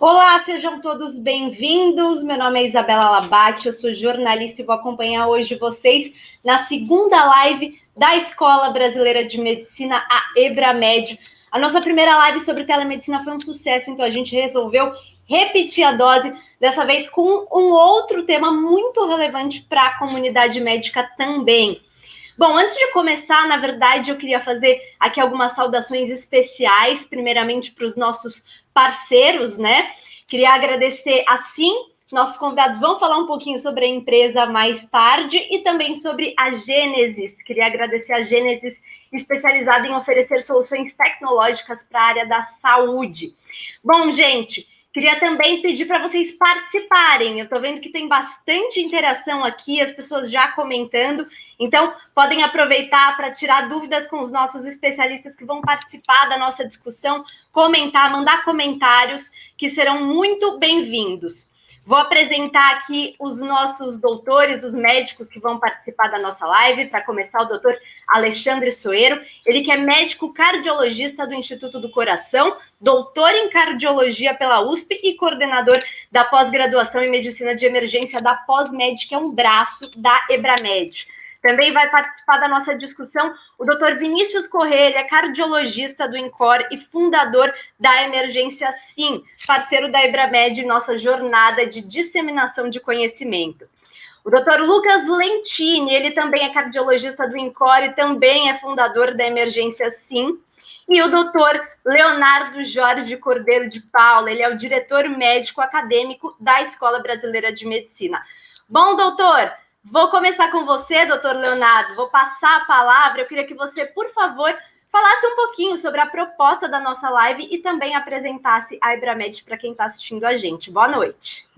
Olá, sejam todos bem-vindos. Meu nome é Isabela Labate, eu sou jornalista e vou acompanhar hoje vocês na segunda live da Escola Brasileira de Medicina, a EBRAMED. A nossa primeira live sobre telemedicina foi um sucesso, então a gente resolveu repetir a dose, dessa vez com um outro tema muito relevante para a comunidade médica também. Bom, antes de começar, na verdade, eu queria fazer aqui algumas saudações especiais, primeiramente para os nossos parceiros, né? Queria agradecer, assim, nossos convidados vão falar um pouquinho sobre a empresa mais tarde e também sobre a Gênesis. Queria agradecer a Gênesis, especializada em oferecer soluções tecnológicas para a área da saúde. Bom, gente, queria também pedir para vocês participarem. Eu estou vendo que tem bastante interação aqui, as pessoas já comentando. Então, podem aproveitar para tirar dúvidas com os nossos especialistas que vão participar da nossa discussão, comentar, mandar comentários, que serão muito bem-vindos. Vou apresentar aqui os nossos doutores, os médicos que vão participar da nossa live. Para começar, o doutor Alexandre Soeiro, ele que é médico cardiologista do Instituto do Coração, doutor em cardiologia pela USP e coordenador da pós-graduação em medicina de emergência da Pós-Med, que é um braço da EBRAMED. Também vai participar da nossa discussão o Dr. Vinícius Corrêa, ele é cardiologista do INCOR e fundador da Emergência Sim, parceiro da EBRAMED em nossa jornada de disseminação de conhecimento. O Dr. Lucas Lentini, ele também é cardiologista do INCOR e também é fundador da Emergência Sim. E o Dr. Leonardo Jorge Cordeiro de Paula, ele é o diretor médico acadêmico da Escola Brasileira de Medicina. Bom, doutor, vou começar com você, doutor Leonardo, vou passar a palavra. Eu queria que você, por favor, falasse um pouquinho sobre a proposta da nossa live e também apresentasse a EBRAMED para quem está assistindo a gente. Boa noite.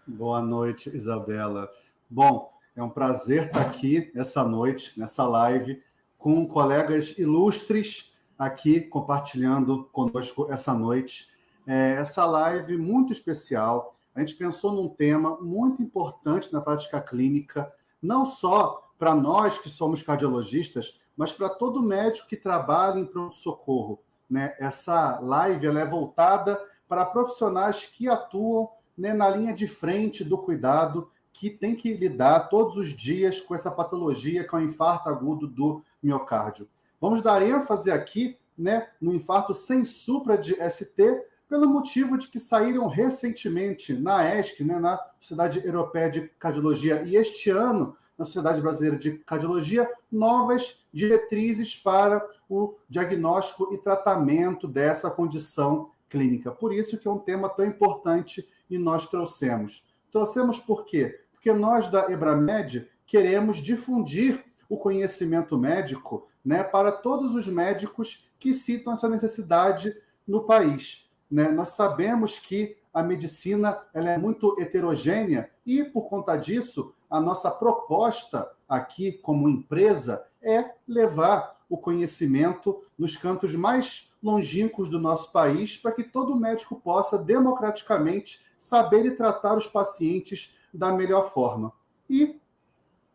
Boa noite, Isabela. Bom, é um prazer estar aqui essa noite, nessa live, com colegas ilustres aqui compartilhando conosco essa noite. Essa live muito especial. A gente pensou num tema muito importante na prática clínica, não só para nós que somos cardiologistas, mas para todo médico que trabalha em pronto-socorro, né? Essa live ela é voltada para profissionais que atuam, né, na linha de frente do cuidado, que tem que lidar todos os dias com essa patologia, que é o infarto agudo do miocárdio. Vamos dar ênfase aqui, né, no infarto sem supra de ST, pelo motivo de que saíram recentemente na ESC, né, na Sociedade Europeia de Cardiologia, e este ano, na Sociedade Brasileira de Cardiologia, novas diretrizes para o diagnóstico e tratamento dessa condição clínica. Por isso que é um tema tão importante e nós trouxemos. Trouxemos por quê? Porque nós da EBRAMED queremos difundir o conhecimento médico, né, para todos os médicos que citam essa necessidade no país. Né? Nós sabemos que a medicina ela é muito heterogênea e, por conta disso, a nossa proposta aqui como empresa é levar o conhecimento nos cantos mais longínquos do nosso país para que todo médico possa democraticamente saber e tratar os pacientes da melhor forma. E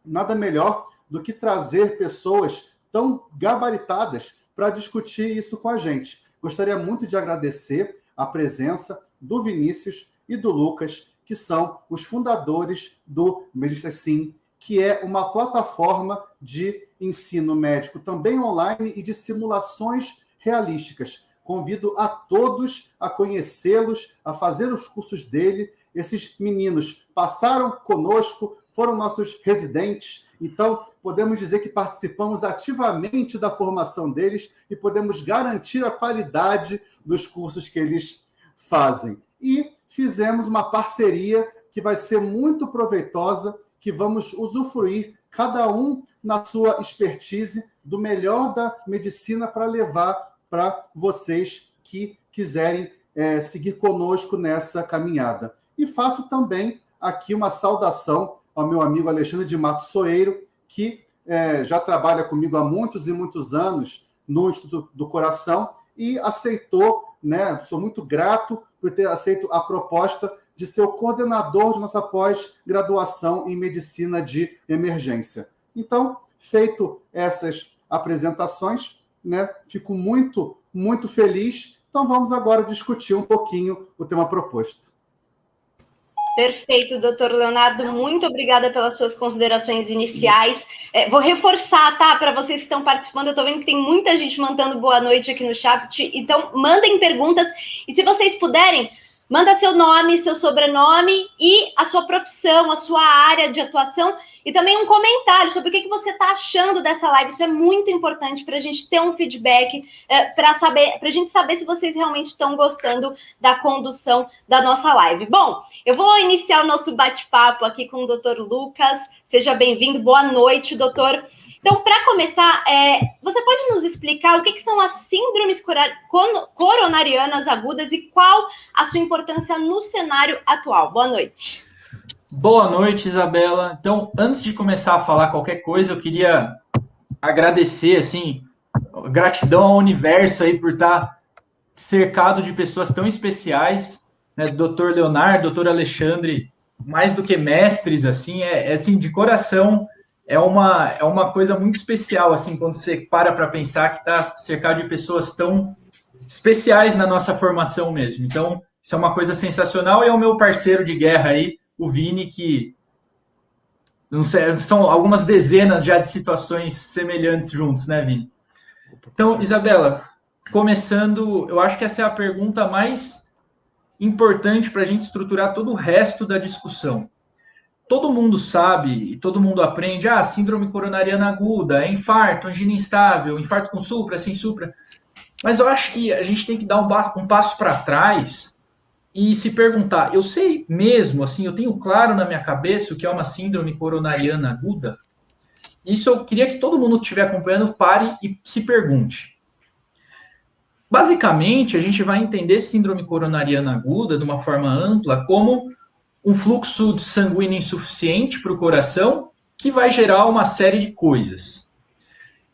nada melhor do que trazer pessoas tão gabaritadas para discutir isso com a gente. Gostaria muito de agradecer a presença do Vinícius e do Lucas, que são os fundadores do Emergência Sim, que é uma plataforma de ensino médico também online e de simulações realísticas. Convido a todos a conhecê-los, a fazer os cursos dele. Esses meninos passaram conosco, foram nossos residentes, então podemos dizer que participamos ativamente da formação deles e podemos garantir a qualidade dos cursos que eles fazem. E fizemos uma parceria que vai ser muito proveitosa, que vamos usufruir, cada um na sua expertise, do melhor da medicina para levar para vocês que quiserem seguir conosco nessa caminhada. E faço também aqui uma saudação ao meu amigo Alexandre de Matos Soeiro, que já trabalha comigo há muitos e muitos anos no Instituto do Coração e aceitou, né, sou muito grato por ter aceito a proposta de ser o coordenador de nossa pós-graduação em medicina de emergência. Então, feito essas apresentações, né, fico muito, muito feliz. Então vamos agora discutir um pouquinho o tema proposto. Perfeito, doutor Leonardo, muito obrigada pelas suas considerações iniciais. Vou reforçar, tá, para vocês que estão participando, eu estou vendo que tem muita gente mandando boa noite aqui no chat, então mandem perguntas, e se vocês puderem, manda seu nome, seu sobrenome e a sua profissão, a sua área de atuação, e também um comentário sobre o que você está achando dessa live. Isso é muito importante para a gente ter um feedback, para a gente saber se vocês realmente estão gostando da condução da nossa live. Bom, eu vou iniciar o nosso bate-papo aqui com o doutor Lucas. Seja bem-vindo, boa noite, doutor. Então, para começar, você pode nos explicar o que são as síndromes coronarianas agudas e qual a sua importância no cenário atual? Boa noite. Boa noite, Isabela. Então, antes de começar a falar qualquer coisa, eu queria agradecer, assim, gratidão ao universo aí por estar cercado de pessoas tão especiais, né? Doutor Leonardo, doutor Alexandre, mais do que mestres, assim, assim, de coração. É uma coisa muito especial, assim, quando você para pensar que está cercado de pessoas tão especiais na nossa formação mesmo. Então, isso é uma coisa sensacional, e é o meu parceiro de guerra aí, o Vini, que não sei, são algumas dezenas já de situações semelhantes juntos, né, Vini? Então, Isabela, começando, eu acho que essa é a pergunta mais importante para a gente estruturar todo o resto da discussão. Todo mundo sabe e todo mundo aprende, síndrome coronariana aguda, é infarto, angina instável, infarto com supra, sem supra. Mas eu acho que a gente tem que dar um passo para trás e se perguntar, eu sei mesmo, assim, eu tenho claro na minha cabeça o que é uma síndrome coronariana aguda? Isso eu queria que todo mundo que estiver acompanhando pare e se pergunte. Basicamente, a gente vai entender síndrome coronariana aguda de uma forma ampla como um fluxo sanguíneo insuficiente para o coração que vai gerar uma série de coisas.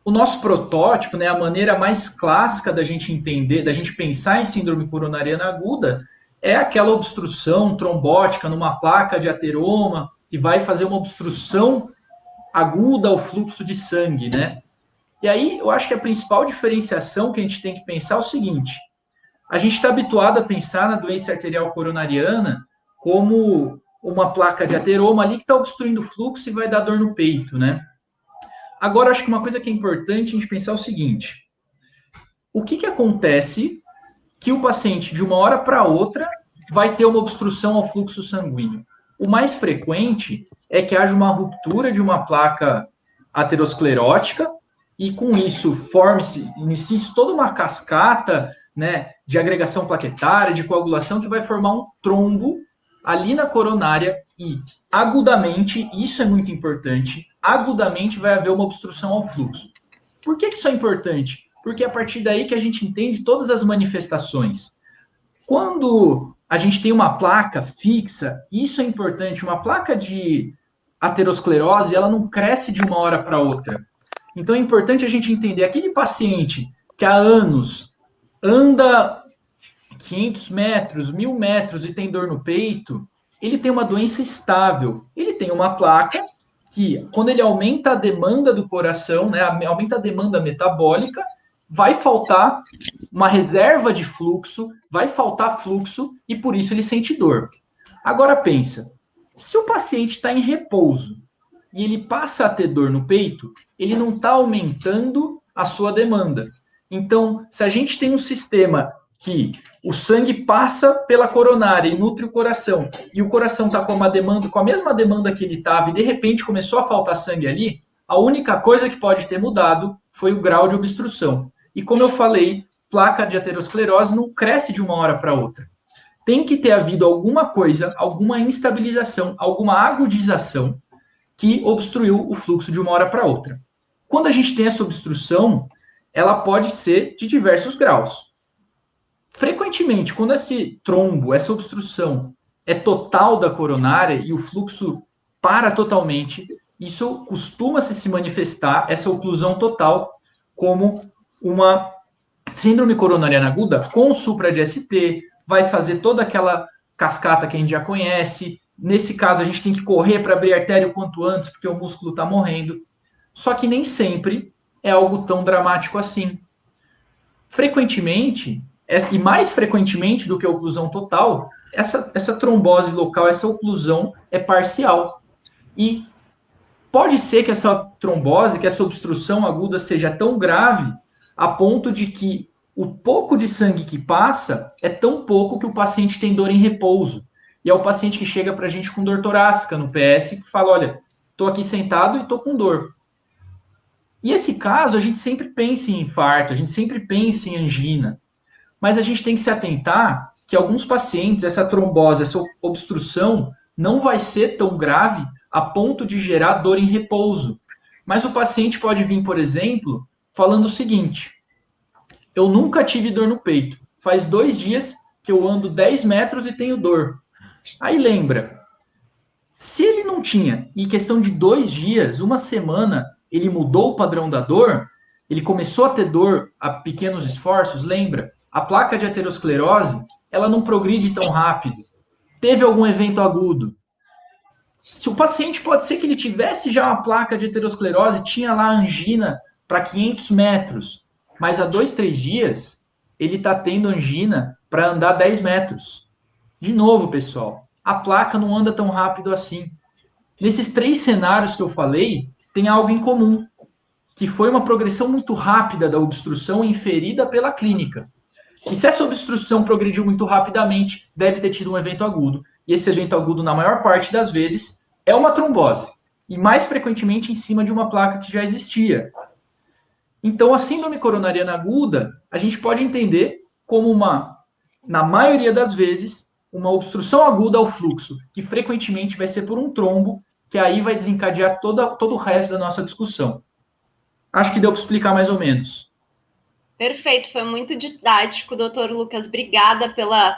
O nosso protótipo, né, a maneira mais clássica da gente entender, da gente pensar em síndrome coronariana aguda, é aquela obstrução trombótica numa placa de ateroma que vai fazer uma obstrução aguda ao fluxo de sangue, né? E aí, eu acho que a principal diferenciação que a gente tem que pensar é o seguinte: a gente está habituado a pensar na doença arterial coronariana como uma placa de ateroma ali que está obstruindo o fluxo e vai dar dor no peito, né? Agora, acho que uma coisa que é importante a gente pensar é o seguinte: o que acontece que o paciente, de uma hora para outra, vai ter uma obstrução ao fluxo sanguíneo? O mais frequente é que haja uma ruptura de uma placa aterosclerótica e, com isso, inicie-se toda uma cascata, né, de agregação plaquetária, de coagulação, que vai formar um trombo ali na coronária e, agudamente, isso é muito importante, agudamente vai haver uma obstrução ao fluxo. Por que isso é importante? Porque é a partir daí que a gente entende todas as manifestações. Quando a gente tem uma placa fixa, isso é importante, uma placa de aterosclerose, ela não cresce de uma hora para outra. Então é importante a gente entender, aquele paciente que há anos anda 500 metros, 1.000 metros e tem dor no peito, ele tem uma doença estável. Ele tem uma placa que, quando ele aumenta a demanda do coração, né, aumenta a demanda metabólica, vai faltar uma reserva de fluxo, vai faltar fluxo e por isso ele sente dor. Agora pensa, se o paciente está em repouso e ele passa a ter dor no peito, ele não está aumentando a sua demanda. Então, se a gente tem um sistema que o sangue passa pela coronária e nutre o coração, e o coração está com a mesma demanda que ele estava, e de repente começou a faltar sangue ali, a única coisa que pode ter mudado foi o grau de obstrução. E como eu falei, placa de aterosclerose não cresce de uma hora para outra. Tem que ter havido alguma coisa, alguma instabilização, alguma agudização que obstruiu o fluxo de uma hora para outra. Quando a gente tem essa obstrução, ela pode ser de diversos graus. Frequentemente, quando esse trombo, essa obstrução é total da coronária e o fluxo para totalmente, isso costuma se manifestar, essa oclusão total, como uma síndrome coronariana aguda com supra de ST, vai fazer toda aquela cascata que a gente já conhece. Nesse caso, a gente tem que correr para abrir a artéria o quanto antes, porque o músculo está morrendo. Só que nem sempre é algo tão dramático assim. Frequentemente, E mais frequentemente do que a oclusão total, essa trombose local, essa oclusão é parcial. E pode ser que essa trombose, que essa obstrução aguda seja tão grave a ponto de que o pouco de sangue que passa é tão pouco que o paciente tem dor em repouso. E é o paciente que chega para a gente com dor torácica no PS e fala, olha, estou aqui sentado e estou com dor. E esse caso, a gente sempre pensa em infarto, a gente sempre pensa em angina. Mas a gente tem que se atentar que alguns pacientes, essa trombose, essa obstrução, não vai ser tão grave a ponto de gerar dor em repouso. Mas o paciente pode vir, por exemplo, falando o seguinte: eu nunca tive dor no peito. Faz 2 dias que eu ando 10 metros e tenho dor. Aí lembra, se ele não tinha, em questão de 2 dias, 1 semana, ele mudou o padrão da dor, ele começou a ter dor a pequenos esforços, lembra? A placa de aterosclerose, ela não progride tão rápido. Teve algum evento agudo. Se o paciente, pode ser que ele tivesse já uma placa de aterosclerose, tinha lá angina para 500 metros, mas há 2, 3 dias, ele está tendo angina para andar 10 metros. De novo, pessoal, a placa não anda tão rápido assim. Nesses 3 cenários que eu falei, tem algo em comum, que foi uma progressão muito rápida da obstrução inferida pela clínica. E se essa obstrução progrediu muito rapidamente, deve ter tido um evento agudo. E esse evento agudo, na maior parte das vezes, é uma trombose. E mais frequentemente em cima de uma placa que já existia. Então, a síndrome coronariana aguda, a gente pode entender como na maioria das vezes, uma obstrução aguda ao fluxo, que frequentemente vai ser por um trombo, que aí vai desencadear todo o resto da nossa discussão. Acho que deu para explicar mais ou menos. Perfeito, foi muito didático, doutor Lucas. Obrigada pela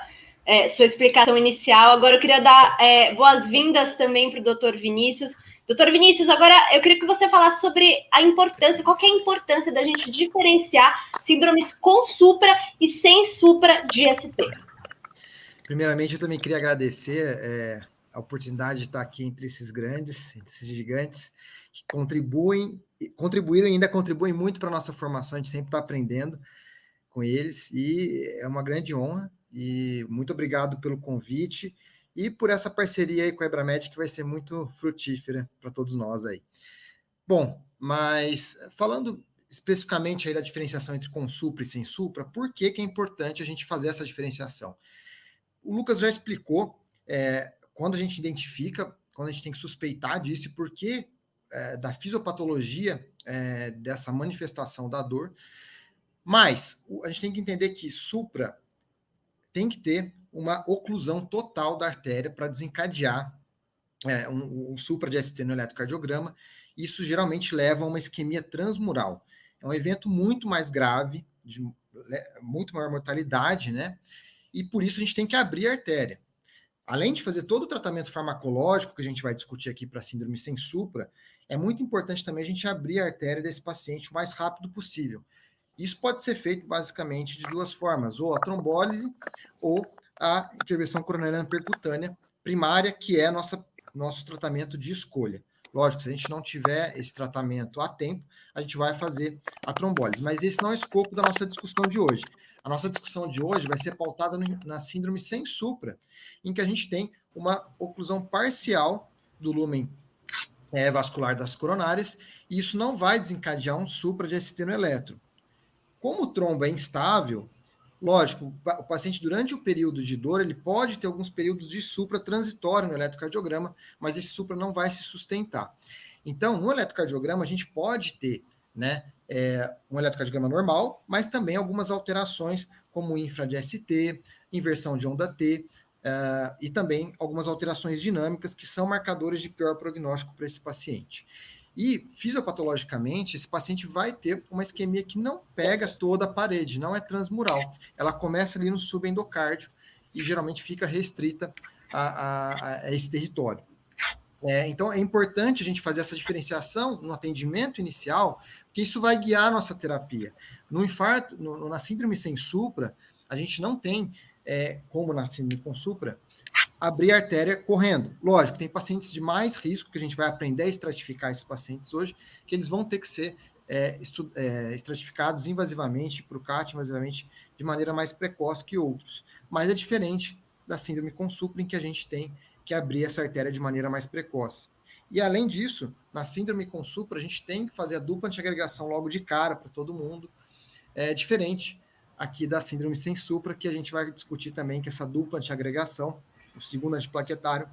sua explicação inicial. Agora eu queria dar boas-vindas também para o doutor Vinícius. Doutor Vinícius, agora eu queria que você falasse sobre a importância, qual que é a importância da gente diferenciar síndromes com supra e sem supra de ST. Primeiramente, eu também queria agradecer a oportunidade de estar aqui entre esses grandes, entre esses gigantes, que contribuíram e ainda contribuem muito para a nossa formação, a gente sempre está aprendendo com eles, e é uma grande honra, e muito obrigado pelo convite, e por essa parceria aí com a Ebramed, que vai ser muito frutífera para todos nós aí. Bom, mas falando especificamente aí da diferenciação entre com supra e sem supra, por que é importante a gente fazer essa diferenciação? O Lucas já explicou quando a gente identifica, quando a gente tem que suspeitar disso, e por que da fisiopatologia dessa manifestação da dor, mas a gente tem que entender que supra tem que ter uma oclusão total da artéria para desencadear um supra de ST no eletrocardiograma. Isso geralmente leva a uma isquemia transmural. É um evento muito mais grave, de muito maior mortalidade, né? E por isso a gente tem que abrir a artéria. Além de fazer todo o tratamento farmacológico que a gente vai discutir aqui para síndrome sem supra, é muito importante também a gente abrir a artéria desse paciente o mais rápido possível. Isso pode ser feito basicamente de 2 formas, ou a trombólise ou a intervenção coronariana percutânea primária, que é nosso tratamento de escolha. Lógico, se a gente não tiver esse tratamento a tempo, a gente vai fazer a trombólise. Mas esse não é o escopo da nossa discussão de hoje. A nossa discussão de hoje vai ser pautada na síndrome sem supra, em que a gente tem uma oclusão parcial do lúmen vascular das coronárias, e isso não vai desencadear um supra de ST no eletro. Como o trombo é instável, lógico, o paciente durante o período de dor, ele pode ter alguns períodos de supra transitório no eletrocardiograma, mas esse supra não vai se sustentar. Então, no eletrocardiograma, a gente pode ter um eletrocardiograma normal, mas também algumas alterações, como infra de ST, inversão de onda T, e também algumas alterações dinâmicas que são marcadores de pior prognóstico para esse paciente. E, fisiopatologicamente, esse paciente vai ter uma isquemia que não pega toda a parede, não é transmural. Ela começa ali no subendocárdio e geralmente fica restrita a esse território. Então, é importante a gente fazer essa diferenciação no atendimento inicial, porque isso vai guiar a nossa terapia. No infarto, na síndrome sem supra, a gente não tem, como na síndrome com supra, abrir a artéria correndo. Lógico, tem pacientes de mais risco, que a gente vai aprender a estratificar esses pacientes hoje, que eles vão ter que ser estratificados invasivamente para o CAT, invasivamente de maneira mais precoce que outros. Mas é diferente da síndrome com supra, em que a gente tem que abrir essa artéria de maneira mais precoce. E, além disso, na síndrome com supra, a gente tem que fazer a dupla antiagregação logo de cara para todo mundo. É diferente aqui da síndrome sem supra, que a gente vai discutir também que essa dupla antiagregação, o segundo antiplaquetário,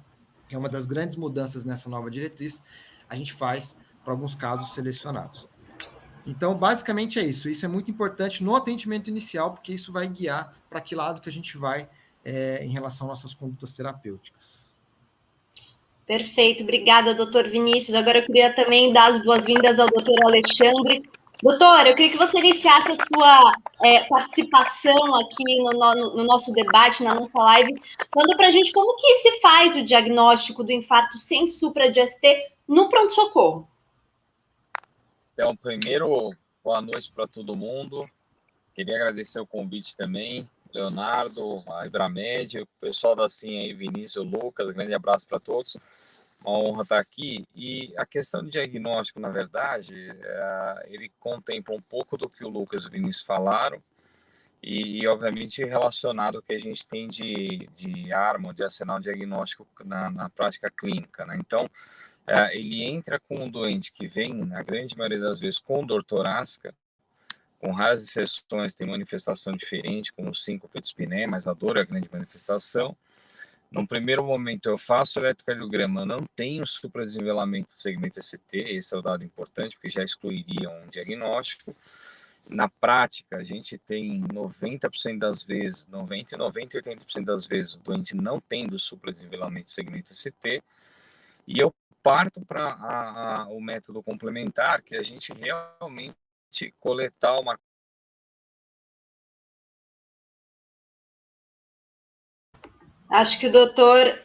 que é uma das grandes mudanças nessa nova diretriz, a gente faz para alguns casos selecionados. Então, basicamente é isso. Isso é muito importante no atendimento inicial, porque isso vai guiar para que lado que a gente vai em relação às nossas condutas terapêuticas. Perfeito, obrigada, doutor Vinícius. Agora eu queria também dar as boas-vindas ao doutor Alexandre. Doutor, eu queria que você iniciasse a sua participação aqui no nosso debate, na nossa live, falando para a gente como que se faz o diagnóstico do infarto sem supra de ST no pronto-socorro. Então, primeiro, boa noite para todo mundo. Queria agradecer o convite também, Leonardo, a Ebramed, o pessoal da CIM aí, Vinícius, Lucas, um grande abraço para todos. Uma honra estar aqui. E a questão do diagnóstico, na verdade, ele contempla um pouco do que o Lucas e o Vinícius falaram e obviamente, relacionado ao que a gente tem de arma, de arsenal diagnóstico na prática clínica, né? Então, ele entra com um doente que vem, na grande maioria das vezes, com dor torácica, com raras exceções, tem manifestação diferente, como síncope de espiné, mas a dor é a grande manifestação. No primeiro momento, eu faço o eletrocardiograma, não tenho supradesenvelamento do segmento ST, esse é o dado importante, porque já excluiria um diagnóstico. Na prática, a gente tem 90% das vezes, 90 e 80% das vezes, o doente não tendo supradesenvelamento do segmento ST, e eu parto para o método complementar, que a gente realmente coletar uma... Acho que o doutor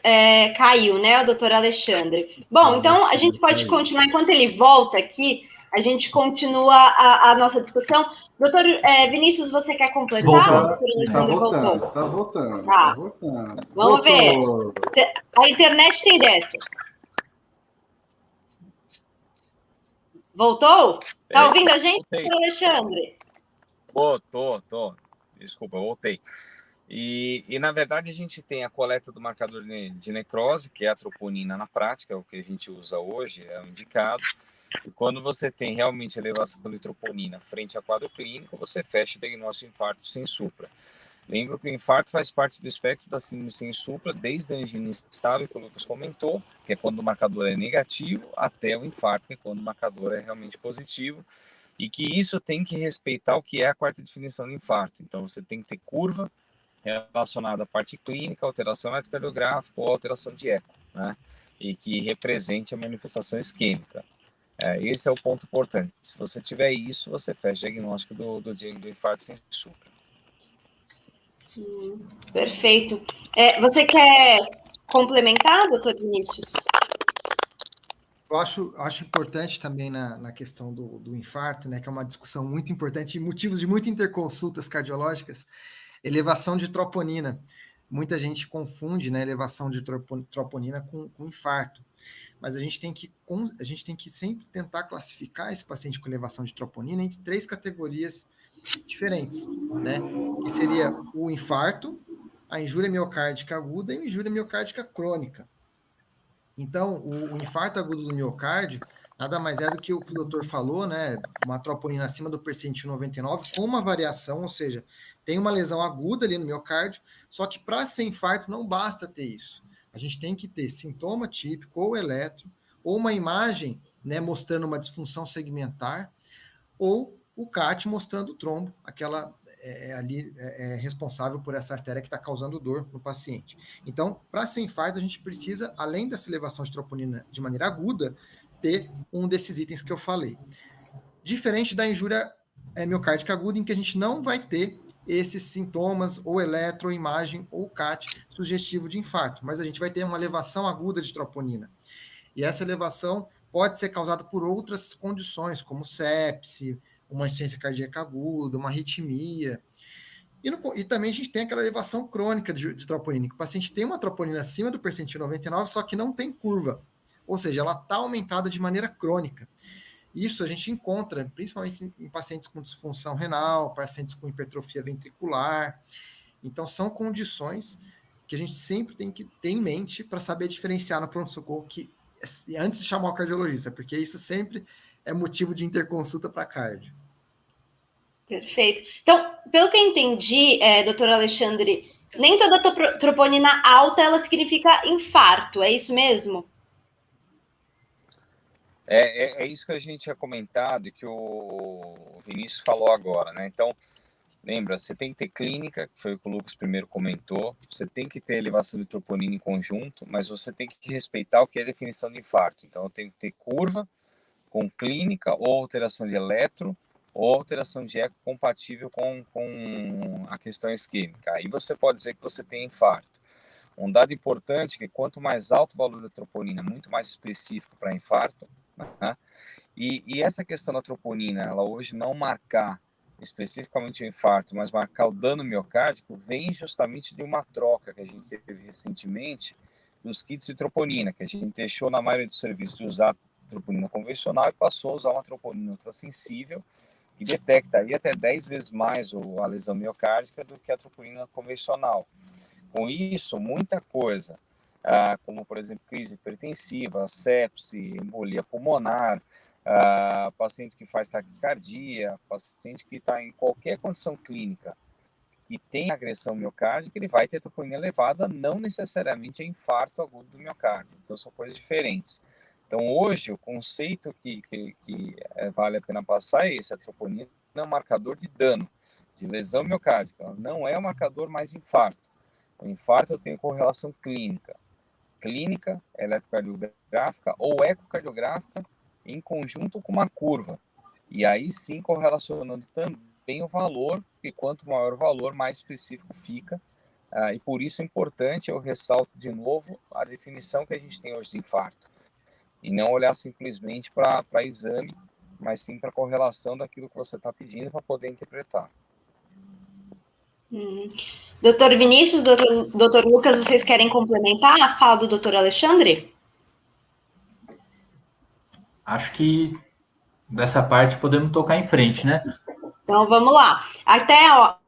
caiu, né, o doutor Alexandre? Bom, então a gente pode continuar, enquanto ele volta aqui, a gente continua a nossa discussão. Doutor Vinícius, você quer completar? Está voltando. Vamos ver. A internet tem dessa. Voltou? Tá ouvindo a gente, doutor Alexandre? Tô. Desculpa, voltei. E, na verdade, a gente tem a coleta do marcador de necrose, que é a troponina na prática, é o que a gente usa hoje, é o indicado. E quando você tem realmente elevação de troponina frente a quadro clínico, você fecha o diagnóstico de infarto sem supra. Lembra que o infarto faz parte do espectro da síndrome sem supra, desde a angina instável, que o Lucas comentou, que é quando o marcador é negativo, até o infarto, que é quando o marcador é realmente positivo, e que isso tem que respeitar o que é a quarta definição de infarto. Então, você tem que ter curva relacionada à parte clínica, alteração eletrocardiográfica ou alteração de eco, né? E que represente a manifestação isquêmica. Esse é o ponto importante. Se você tiver isso, você fecha o diagnóstico do infarto sem supra. Perfeito. Você quer complementar, doutor Vinícius? Eu acho importante também na questão do infarto, né, que é uma discussão muito importante e motivos de muitas interconsultas cardiológicas, elevação de troponina. Muita gente confunde, né, elevação de troponina com infarto. Mas a gente tem que sempre tentar classificar esse paciente com elevação de troponina entre 3 categorias diferentes, né? Que seria o infarto, a injúria miocárdica aguda e a injúria miocárdica crônica. Então, o infarto agudo do miocárdio nada mais é do que o que o doutor falou, né? Uma troponina acima do percentil 99 com uma variação, ou seja, tem uma lesão aguda ali no miocárdio, só que para ser infarto não basta ter isso. A gente tem que ter sintoma típico, ou eletro, ou uma imagem, né, mostrando uma disfunção segmentar, ou o CAT mostrando o trombo, aquela ali responsável por essa artéria que está causando dor no paciente. Então, para ser infarto, a gente precisa, além dessa elevação de troponina de maneira aguda, ter um desses itens que eu falei. Diferente da injúria miocárdica aguda, em que a gente não vai ter esses sintomas, ou eletro, ou imagem, ou CAT, sugestivo de infarto, mas a gente vai ter uma elevação aguda de troponina. E essa elevação pode ser causada por outras condições, como sepse, uma insuficiência cardíaca aguda, uma arritmia. E também a gente tem aquela elevação crônica de troponina, que o paciente tem uma troponina acima do percentil 99, só que não tem curva. Ou seja, ela está aumentada de maneira crônica. Isso a gente encontra principalmente em pacientes com disfunção renal, pacientes com hipertrofia ventricular. Então, são condições que a gente sempre tem que ter em mente para saber diferenciar no pronto-socorro, que antes de chamar o cardiologista, porque isso sempre é motivo de interconsulta para cardio. Perfeito. Então, pelo que eu entendi, doutor Alexandre, nem toda troponina alta ela significa infarto, é isso mesmo? É isso que a gente tinha comentado e que o Vinícius falou agora, né? Então, lembra, você tem que ter clínica, que foi o que o Lucas primeiro comentou, você tem que ter elevação de troponina em conjunto, mas você tem que respeitar o que é a definição de infarto. Então, eu tenho que ter curva com clínica ou alteração de eletro ou alteração de eco compatível com a questão isquêmica. Aí você pode dizer que você tem infarto. Um dado importante é que quanto mais alto o valor da troponina, muito mais específico para infarto, né? E essa questão da troponina, ela hoje não marcar especificamente o infarto, mas marcar o dano miocárdico, vem justamente de uma troca que a gente teve recentemente dos kits de troponina, que a gente deixou na maioria dos serviços de usar troponina convencional e passou a usar uma troponina ultrassensível, que detecta aí até 10 vezes mais a lesão miocárdica do que a troponina convencional. Com isso, muita coisa, como, por exemplo, crise hipertensiva, sepse, embolia pulmonar, paciente que faz taquicardia, paciente que está em qualquer condição clínica que tem agressão miocárdica, ele vai ter troponina elevada, não necessariamente é infarto agudo do miocárdio. Então, são coisas diferentes. Então, hoje, o conceito que vale a pena passar é esse: a troponina é um marcador de dano, de lesão miocárdica, ela não é um marcador mais de infarto. O infarto eu tenho correlação clínica, eletrocardiográfica ou ecocardiográfica em conjunto com uma curva. E aí sim correlacionando também o valor, e quanto maior o valor, mais específico fica. E por isso é importante, eu ressalto de novo, a definição que a gente tem hoje de infarto. E não olhar simplesmente para exame, mas sim para a correlação daquilo que você está pedindo para poder interpretar. Doutor Vinícius, doutor Lucas, vocês querem complementar a fala do doutor Alexandre? Acho que dessa parte podemos tocar em frente, né? Então, vamos lá. Até,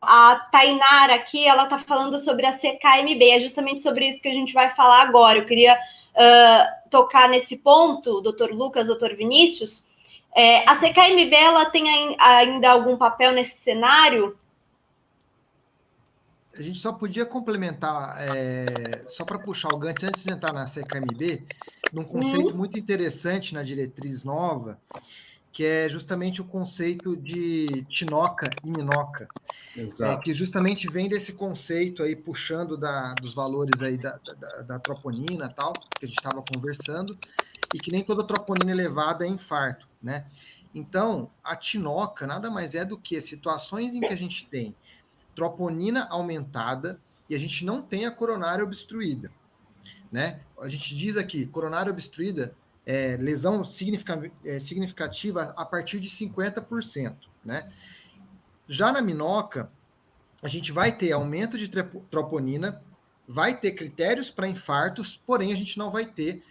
a Tainara aqui, ela está falando sobre a CKMB, é justamente sobre isso que a gente vai falar agora. Eu queria tocar nesse ponto, doutor Lucas, doutor Vinícius. A CKMB, ela tem ainda algum papel nesse cenário? A gente só podia complementar, só para puxar o gancho, antes de entrar na CKMB, num conceito muito interessante na diretriz nova, que é justamente o conceito de tinoca e minoca. Exato. Que justamente vem desse conceito aí, puxando dos valores aí da troponina e tal, que a gente estava conversando, e que nem toda troponina elevada é infarto, né? Então, a tinoca nada mais é do que situações em que a gente tem troponina aumentada e a gente não tem a coronária obstruída, né? A gente diz aqui, coronária obstruída, lesão significativa a partir de 50%, né? Já na minoca, a gente vai ter aumento de troponina, vai ter critérios para infartos, porém a gente não vai ter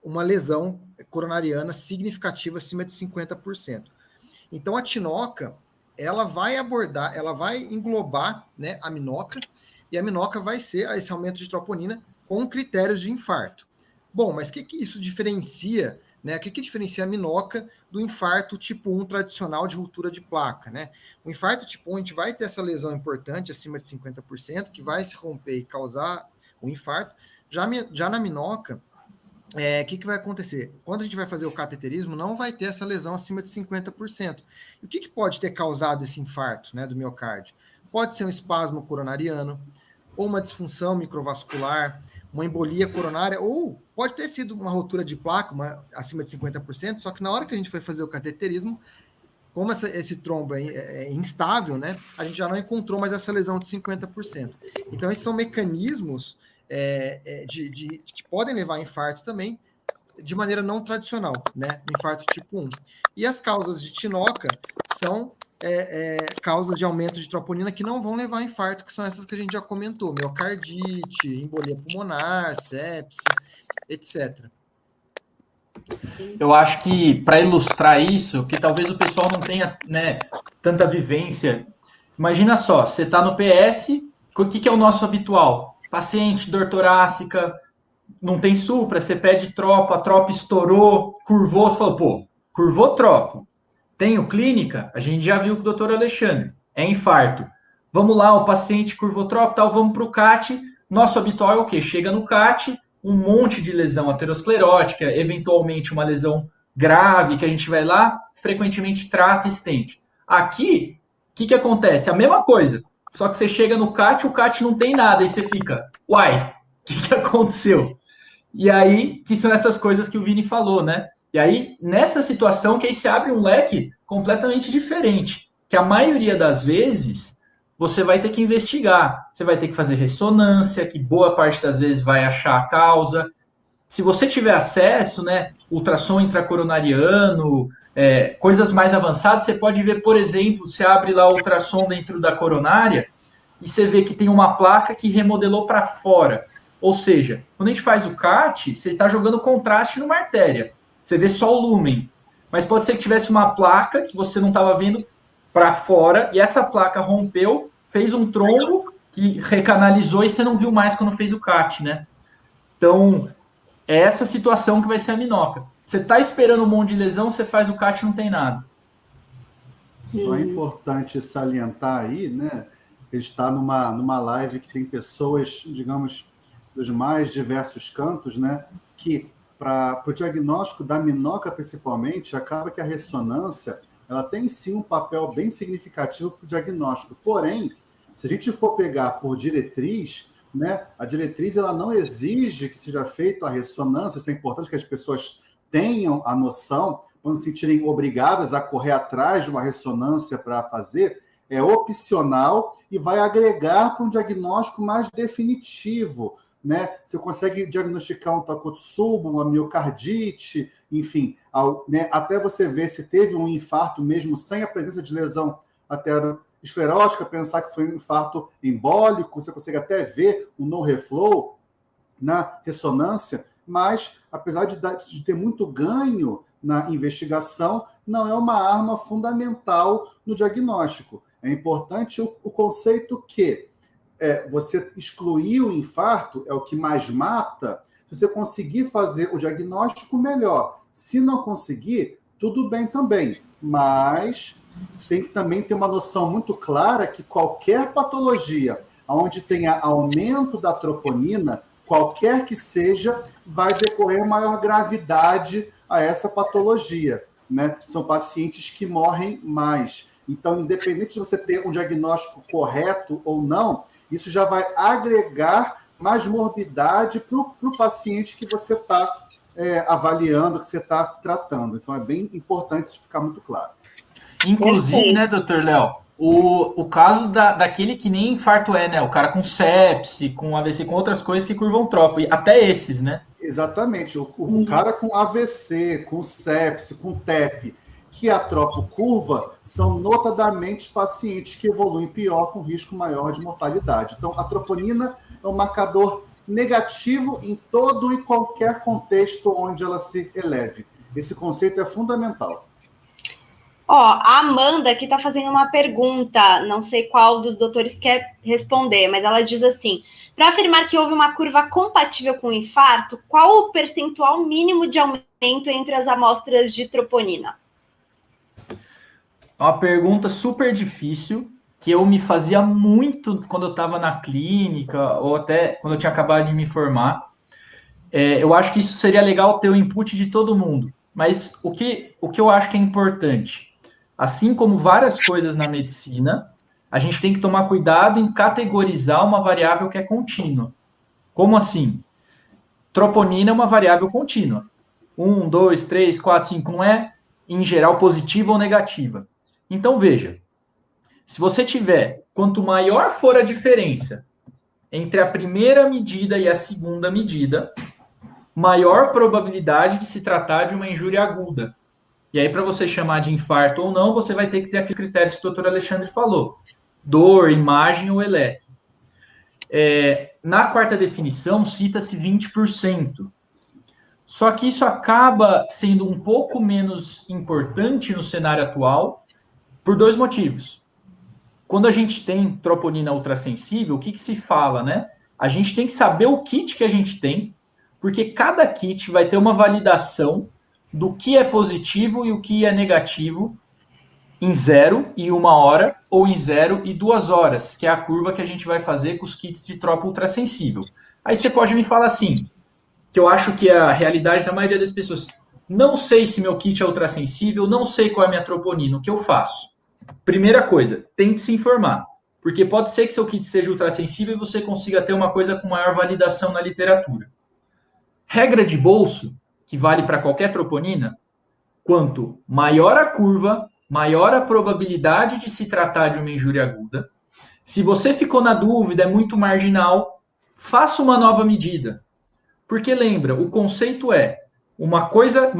uma lesão coronariana significativa acima de 50%. Então a tinoca, ela vai englobar, né, a minoca, e a minoca vai ser esse aumento de troponina com critérios de infarto. Bom, mas o que isso diferencia, né? O que diferencia a minoca do infarto tipo 1 tradicional de ruptura de placa, né? O infarto tipo 1, a gente vai ter essa lesão importante, acima de 50%, que vai se romper e causar o infarto. Já na minoca, o que vai acontecer? Quando a gente vai fazer o cateterismo, não vai ter essa lesão acima de 50%. E o que pode ter causado esse infarto, né, do miocárdio? Pode ser um espasmo coronariano, ou uma disfunção microvascular, uma embolia coronária, ou pode ter sido uma ruptura de placa, acima de 50%, só que na hora que a gente foi fazer o cateterismo, como esse trombo é instável, né, a gente já não encontrou mais essa lesão de 50%. Então, esses são mecanismos que podem levar a infarto também, de maneira não tradicional, né? Infarto tipo 1. E as causas de tinoca são causas de aumento de troponina que não vão levar a infarto, que são essas que a gente já comentou: miocardite, embolia pulmonar, sepse, etc. Eu acho que, para ilustrar isso, que talvez o pessoal não tenha, né, tanta vivência. Imagina só, você está no PS, o que é o nosso habitual? Paciente, dor torácica, não tem supra, você pede tropa, a tropa estourou, curvou, você falou, pô, curvou, troco. Tenho clínica? A gente já viu com o doutor Alexandre. É infarto. Vamos lá, o paciente curvou, tropa, tal, vamos para o CAT. Nosso habitual é o quê? Chega no CAT, um monte de lesão aterosclerótica, eventualmente uma lesão grave, que a gente vai lá, frequentemente trata e estende. Aqui, o que acontece? A mesma coisa. Só que você chega no CAT, o CAT não tem nada, e você fica, uai, o que aconteceu? E aí, que são essas coisas que o Vini falou, né? E aí, nessa situação, que aí se abre um leque completamente diferente, que a maioria das vezes você vai ter que investigar, você vai ter que fazer ressonância, que boa parte das vezes vai achar a causa. Se você tiver acesso, né, ultrassom intracoronariano, coisas mais avançadas, você pode ver, por exemplo, você abre lá o ultrassom dentro da coronária e você vê que tem uma placa que remodelou para fora. Ou seja, quando a gente faz o CAT, você está jogando contraste numa artéria. Você vê só o lúmen. Mas pode ser que tivesse uma placa que você não estava vendo para fora, e essa placa rompeu, fez um trombo que recanalizou e você não viu mais quando fez o CAT, né? Então, é essa situação que vai ser a minoca. Você está esperando um monte de lesão, você faz o CAT e não tem nada. Só é importante salientar aí, né? Que a gente está numa live que tem pessoas, digamos, dos mais diversos cantos, né? Que para o diagnóstico da minoca, principalmente, acaba que a ressonância ela tem sim um papel bem significativo para o diagnóstico. Porém, se a gente for pegar por diretriz, né, a diretriz ela não exige que seja feita a ressonância, isso é importante que as pessoas tenham a noção, quando se sentirem obrigadas a correr atrás de uma ressonância para fazer, é opcional e vai agregar para um diagnóstico mais definitivo, né? Você consegue diagnosticar um Takotsubo, uma miocardite, enfim, né? Até você ver se teve um infarto mesmo sem a presença de lesão aterosclerótica, pensar que foi um infarto embólico, você consegue até ver um no reflow na ressonância, mas apesar de ter muito ganho na investigação, não é uma arma fundamental no diagnóstico. É importante o conceito que você excluir o infarto é o que mais mata. Se você conseguir fazer o diagnóstico, melhor. Se não conseguir, tudo bem também. Mas tem que também ter uma noção muito clara que qualquer patologia onde tenha aumento da troponina, qualquer que seja, vai decorrer maior gravidade a essa patologia, né? São pacientes que morrem mais. Então, independente de você ter um diagnóstico correto ou não, isso já vai agregar mais morbidade para o paciente que você está avaliando, que você está tratando. Então, é bem importante isso ficar muito claro. Inclusive, né, doutor Léo, o caso daquele que nem infarto né? O cara com sepse, com AVC, com outras coisas que curvam tropo, e até esses, né? Exatamente. O cara com AVC, com sepse, com TEP, que a tropo curva, são notadamente pacientes que evoluem pior, com risco maior de mortalidade. Então, a troponina é um marcador negativo em todo e qualquer contexto onde ela se eleve. Esse conceito é fundamental. A Amanda aqui está fazendo uma pergunta, não sei qual dos doutores quer responder, mas ela diz assim, para afirmar que houve uma curva compatível com o infarto, qual o percentual mínimo de aumento entre as amostras de troponina? Uma pergunta super difícil, que eu me fazia muito quando eu estava na clínica, ou até quando eu tinha acabado de me formar. Eu acho que isso seria legal ter o input de todo mundo. Mas o que eu acho que é importante, assim como várias coisas na medicina, a gente tem que tomar cuidado em categorizar uma variável que é contínua. Como assim? Troponina é uma variável contínua. 1, 2, 3, 4, 5, não é, em geral, positiva ou negativa. Então, veja, se você tiver, quanto maior for a diferença entre a primeira medida e a segunda medida, maior probabilidade de se tratar de uma injúria aguda. E aí, para você chamar de infarto ou não, você vai ter que ter aqueles critérios que o doutor Alexandre falou. Dor, imagem ou eletro. Na quarta definição, cita-se 20%. Só que isso acaba sendo um pouco menos importante no cenário atual por 2 motivos. Quando a gente tem troponina ultrassensível, o que se fala, né? A gente tem que saber o kit que a gente tem, porque cada kit vai ter uma validação do que é positivo e o que é negativo em 0 e 1 hora ou em 0 e 2 horas, que é a curva que a gente vai fazer com os kits de tropa ultrassensível. Aí você pode me falar assim, que eu acho que é a realidade da maioria das pessoas. Não sei se meu kit é ultrassensível, não sei qual é a minha troponina, o que eu faço? Primeira coisa, tente se informar. Porque pode ser que seu kit seja ultrassensível e você consiga ter uma coisa com maior validação na literatura. Regra de bolso, que vale para qualquer troponina, quanto maior a curva, maior a probabilidade de se tratar de uma injúria aguda. Se você ficou na dúvida, é muito marginal, faça uma nova medida. Porque lembra, o conceito é uma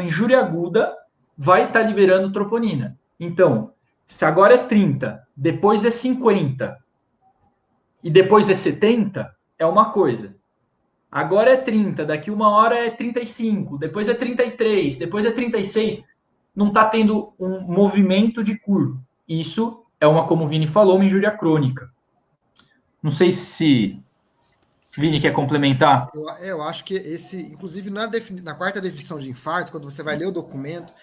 injúria aguda vai estar liberando troponina. Então, se agora é 30, depois é 50 e depois é 70, é uma coisa. Agora é 30, daqui 1 hora é 35, depois é 33, depois é 36. Não está tendo um movimento de curva. Isso é como o Vini falou, uma injúria crônica. Não sei se Vini quer complementar. Eu acho que inclusive na 4ª definição de infarto, quando você vai ler o documento,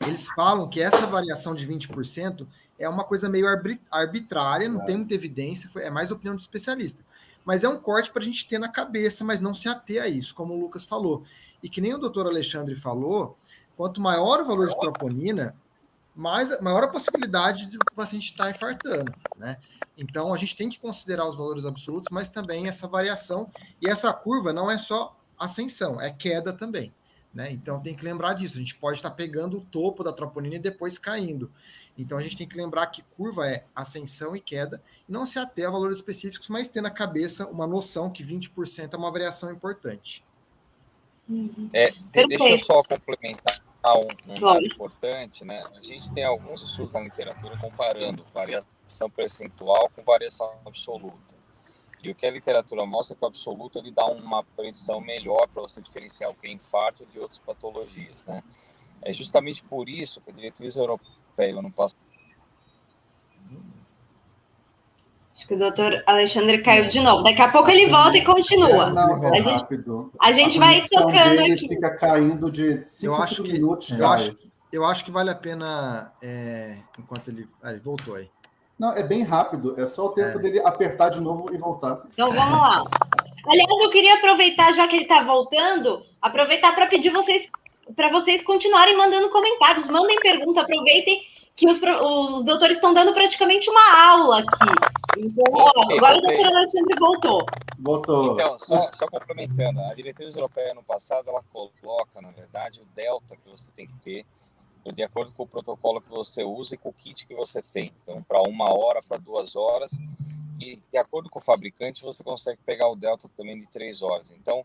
eles falam que essa variação de 20% é uma coisa meio arbitrária, não tem muita evidência, é mais opinião de especialista. Mas é um corte para a gente ter na cabeça, mas não se ater a isso, como o Lucas falou. E que nem o doutor Alexandre falou, quanto maior o valor de troponina, maior a possibilidade de o paciente estar infartando, né? Então, a gente tem que considerar os valores absolutos, mas também essa variação. E essa curva não é só ascensão, é queda também, né? Então, tem que lembrar disso. A gente pode estar pegando o topo da troponina e depois caindo. Então, a gente tem que lembrar que curva é ascensão e queda, e não se ater a valores específicos, mas ter na cabeça uma noção que 20% é uma variação importante. Deixa eu só complementar um dado importante, né? A gente tem alguns estudos na literatura comparando variação percentual com variação absoluta. E o que a literatura mostra é que o absoluto ele dá uma predição melhor para você diferenciar o que é infarto de outras patologias, né? É justamente por isso que a diretriz europeia no passado. Acho que o doutor Alexandre caiu de novo. Daqui a pouco ele volta e continua. Rápido. A gente vai tocando aqui. Fica caindo de 5 minutos. Eu acho que vale a pena, enquanto ele voltou aí. Não, é bem rápido. É só o tempo dele apertar de novo e voltar. Então, vamos lá. Aliás, eu queria aproveitar, já que ele está voltando, aproveitar para pedir para vocês continuarem mandando comentários. Mandem pergunta, aproveitem que os doutores estão dando praticamente uma aula aqui. Então, agora o doutor Alexandre voltou. Então, só complementando, a diretriz europeia no passado, ela coloca, na verdade, o delta que você tem que ter, de acordo com o protocolo que você usa e com o kit que você tem. Então, para 1 hora, para 2 horas, e de acordo com o fabricante, você consegue pegar o delta também de 3 horas. Então,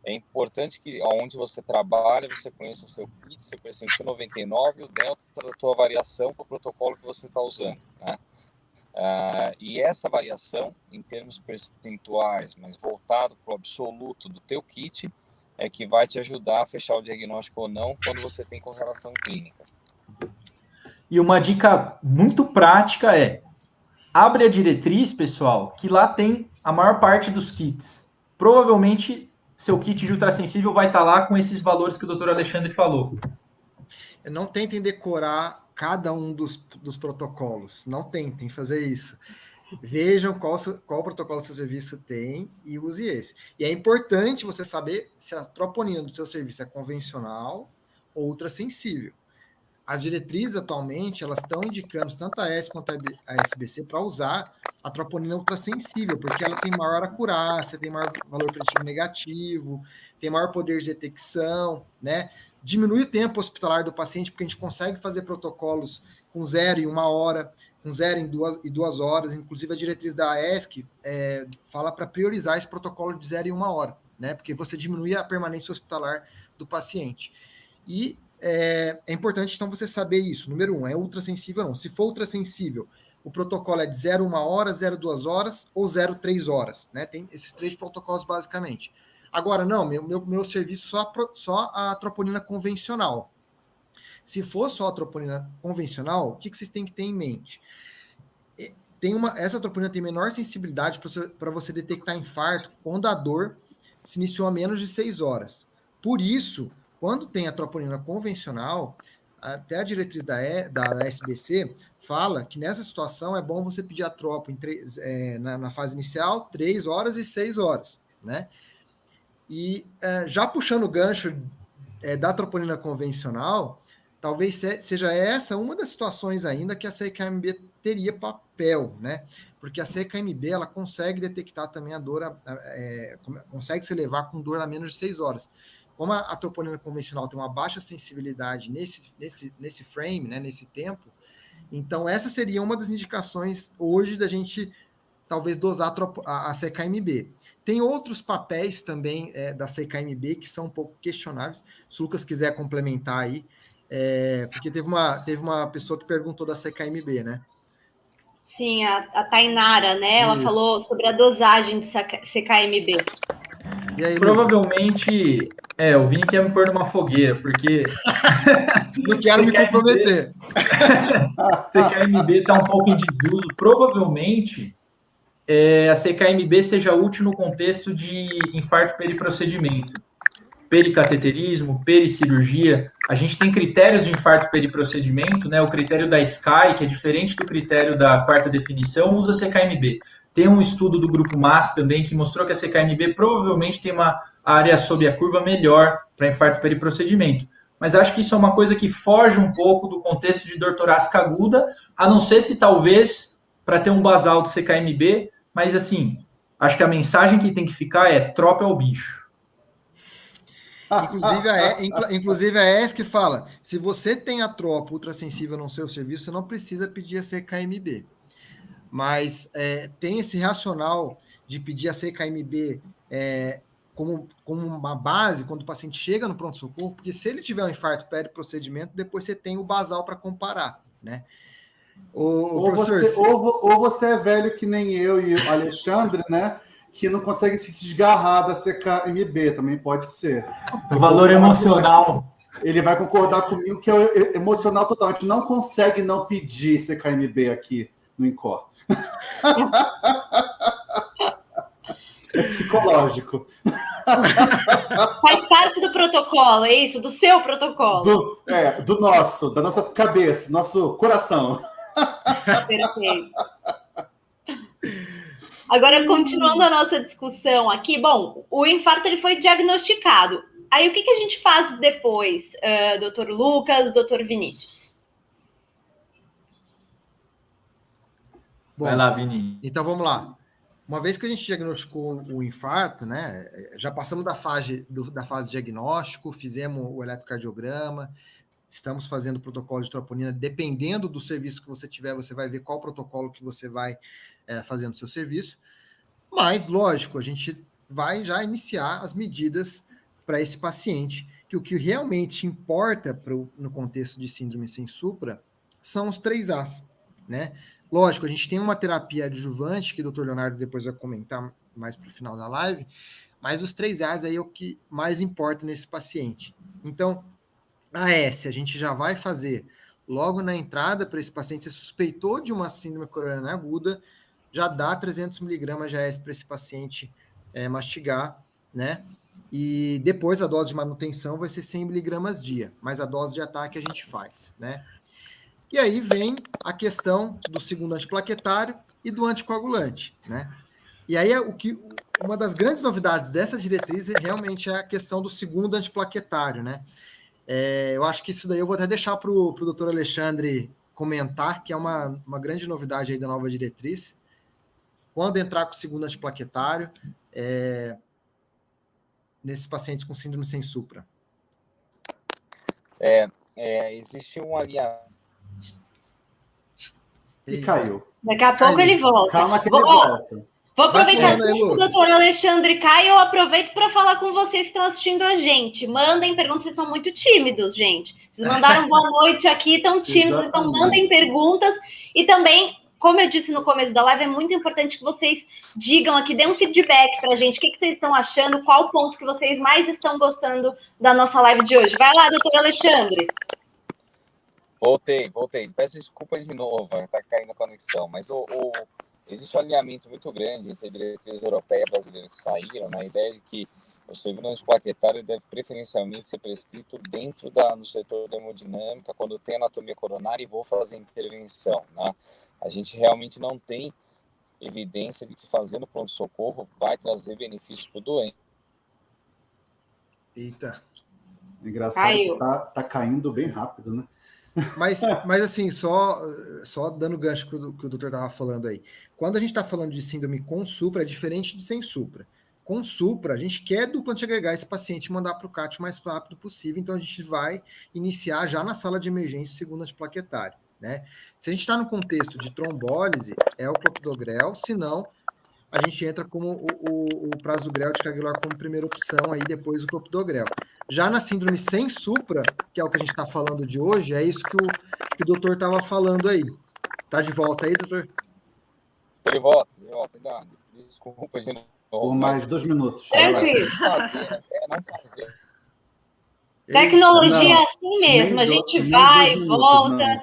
é importante que onde você trabalha, você conheça o seu kit, seu percentil 99 e o delta da tua variação com o protocolo que você está usando, né? E essa variação, em termos percentuais, mas voltado para o absoluto do teu kit, é que vai te ajudar a fechar o diagnóstico ou não quando você tem correlação clínica. E uma dica muito prática é: abre a diretriz, pessoal, que lá tem a maior parte dos kits. Provavelmente, seu kit de ultrassensível vai estar lá com esses valores que o doutor Alexandre falou. Não tentem decorar cada um dos protocolos. Não tentem fazer isso. Vejam qual protocolo seu serviço tem e use esse. E é importante você saber se a troponina do seu serviço é convencional ou ultrassensível. As diretrizes, atualmente, elas estão indicando tanto a AS quanto a SBC para usar a troponina ultrassensível, porque ela tem maior acurácia, tem maior valor preditivo negativo, tem maior poder de detecção, né? Diminui o tempo hospitalar do paciente, porque a gente consegue fazer protocolos com 0 em 1 hora, com 0 em 2 horas. Inclusive, a diretriz da AESC fala para priorizar esse protocolo de 0 em 1 hora, né? Porque você diminui a permanência hospitalar do paciente. E é importante, então, você saber isso. Número 1, é ultrassensível ou não? Se for ultrassensível, o protocolo é de 0 1 hora, 0 2 horas ou 0 3 horas, né? Tem esses 3 protocolos, basicamente. Agora, não, meu serviço só a troponina convencional. Se for só a troponina convencional, o que vocês têm que ter em mente? Essa troponina tem menor sensibilidade para você detectar infarto quando a dor se iniciou a menos de 6 horas. Por isso, quando tem a troponina convencional, até a diretriz da SBC fala que nessa situação é bom você pedir a tropo na fase inicial, 3 horas e 6 horas, né? E já puxando o gancho da troponina convencional, talvez seja essa uma das situações ainda que a CKMB teria papel, né? Porque a CKMB, ela consegue detectar também a dor, consegue se levar com dor a menos de 6 horas. Como a troponina convencional tem uma baixa sensibilidade nesse frame, né, nesse tempo, então essa seria uma das indicações hoje da gente talvez dosar a CKMB. Tem outros papéis também da CKMB que são um pouco questionáveis. Se o Lucas quiser complementar aí, porque teve uma pessoa que perguntou da CKMB, né? Sim, a Tainara, né? Ela falou sobre a dosagem de CKMB. E aí, provavelmente, o Vini quer me pôr numa fogueira, porque... Não quero me comprometer. CKMB está um pouco em desuso. Provavelmente, a CKMB seja útil no contexto de infarto periprocedimento. Pericateterismo, pericirurgia. A gente tem critérios de infarto periprocedimento, né? O critério da SCAI, que é diferente do critério da quarta definição, usa CKMB. Tem um estudo do grupo MAS também que mostrou que a CKMB provavelmente tem uma área sob a curva melhor para infarto periprocedimento. Mas acho que isso é uma coisa que foge um pouco do contexto de dor torácica aguda, a não ser se talvez para ter um basal do CKMB, mas assim, acho que a mensagem que tem que ficar é tropa é o bicho. Inclusive a ESC fala, se você tem a tropa ultrassensível no seu serviço, você não precisa pedir a CKMB. Mas tem esse racional de pedir a CKMB como uma base quando o paciente chega no pronto-socorro, porque se ele tiver um infarto periprocedimento, depois você tem o basal para comparar, né? Ou você é velho que nem eu e o Alexandre, né? Que não consegue se desgarrar da CKMB, também pode ser. O valor emocional. Ele vai concordar comigo que é emocional total. A gente não consegue não pedir CKMB aqui no INCOR. É psicológico. Faz parte do protocolo, é isso? Do seu protocolo. Da nossa cabeça, nosso coração. Perfeito. Agora, continuando a nossa discussão aqui, bom, o infarto ele foi diagnosticado. Aí, o que a gente faz depois, doutor Lucas, doutor Vinícius? Bom, vai lá, Vini. Então, vamos lá. Uma vez que a gente diagnosticou o infarto, né, já passamos da fase de diagnóstico, fizemos o eletrocardiograma, estamos fazendo o protocolo de troponina, dependendo do serviço que você tiver, você vai ver qual protocolo que você vai fazer no seu serviço. Mas, lógico, a gente vai já iniciar as medidas para esse paciente, que o que realmente importa no contexto de síndrome sem supra são os 3As, né? Lógico, a gente tem uma terapia adjuvante, que o Dr. Leonardo depois vai comentar mais para o final da live, mas os 3As aí é o que mais importa nesse paciente. Então, a S, a gente já vai fazer logo na entrada para esse paciente. Você suspeitou de uma síndrome coronariana aguda, já dá 300 mg de AS para esse paciente mastigar, né? E depois a dose de manutenção vai ser 100 mg dia, mas a dose de ataque a gente faz, né? E aí vem a questão do segundo antiplaquetário e do anticoagulante, né? E aí uma das grandes novidades dessa diretriz realmente é a questão do segundo antiplaquetário, né? Eu acho que isso daí eu vou até deixar para o doutor Alexandre comentar, que é uma grande novidade aí da nova diretriz. Quando entrar com o segundo antiplaquetário, nesses pacientes com síndrome sem supra. Existe um alinhamento. E caiu. Daqui a pouco ele volta. Calma que ele volta. Vou aproveitar que o doutor Alexandre cai, eu aproveito para falar com vocês que estão assistindo a gente. Mandem perguntas, vocês são muito tímidos, gente. Vocês mandaram boa noite aqui, estão tímidos, então mandem perguntas. E também como eu disse no começo da live, é muito importante que vocês digam aqui, dêem um feedback para a gente, o que vocês estão achando, qual o ponto que vocês mais estão gostando da nossa live de hoje. Vai lá, doutor Alexandre. Voltei. Peço desculpa de novo, está caindo a conexão, mas existe um alinhamento muito grande entre a diretriz europeia e brasileira que saíram, na ideia de que o seguro antiplaquetário deve preferencialmente ser prescrito dentro do setor da hemodinâmica, quando tem anatomia coronária e vou fazer intervenção. Né? A gente realmente não tem evidência de que fazendo pronto-socorro vai trazer benefício para o doente. Eita. Engraçado que tá caindo bem rápido, né? Mas assim, só dando gancho que o doutor estava falando aí. Quando a gente está falando de síndrome com supra, é diferente de sem supra. Com supra, a gente quer dupla antiagregar esse paciente e mandar para o CAT o mais rápido possível, então a gente vai iniciar já na sala de emergência o segundo antiplaquetário, né? Se a gente está no contexto de trombólise, é o clopidogrel, se não, a gente entra como o prasugrel de Caguilar como primeira opção, aí depois o clopidogrel. Já na síndrome sem supra, que é o que a gente está falando de hoje, é isso que o doutor estava falando aí. Tá de volta aí, doutor? Tô de volta. Desculpa de novo. Por mais 2 minutos. Tranquilo. Não fazer. Tecnologia é assim mesmo, a gente vai, volta. Não.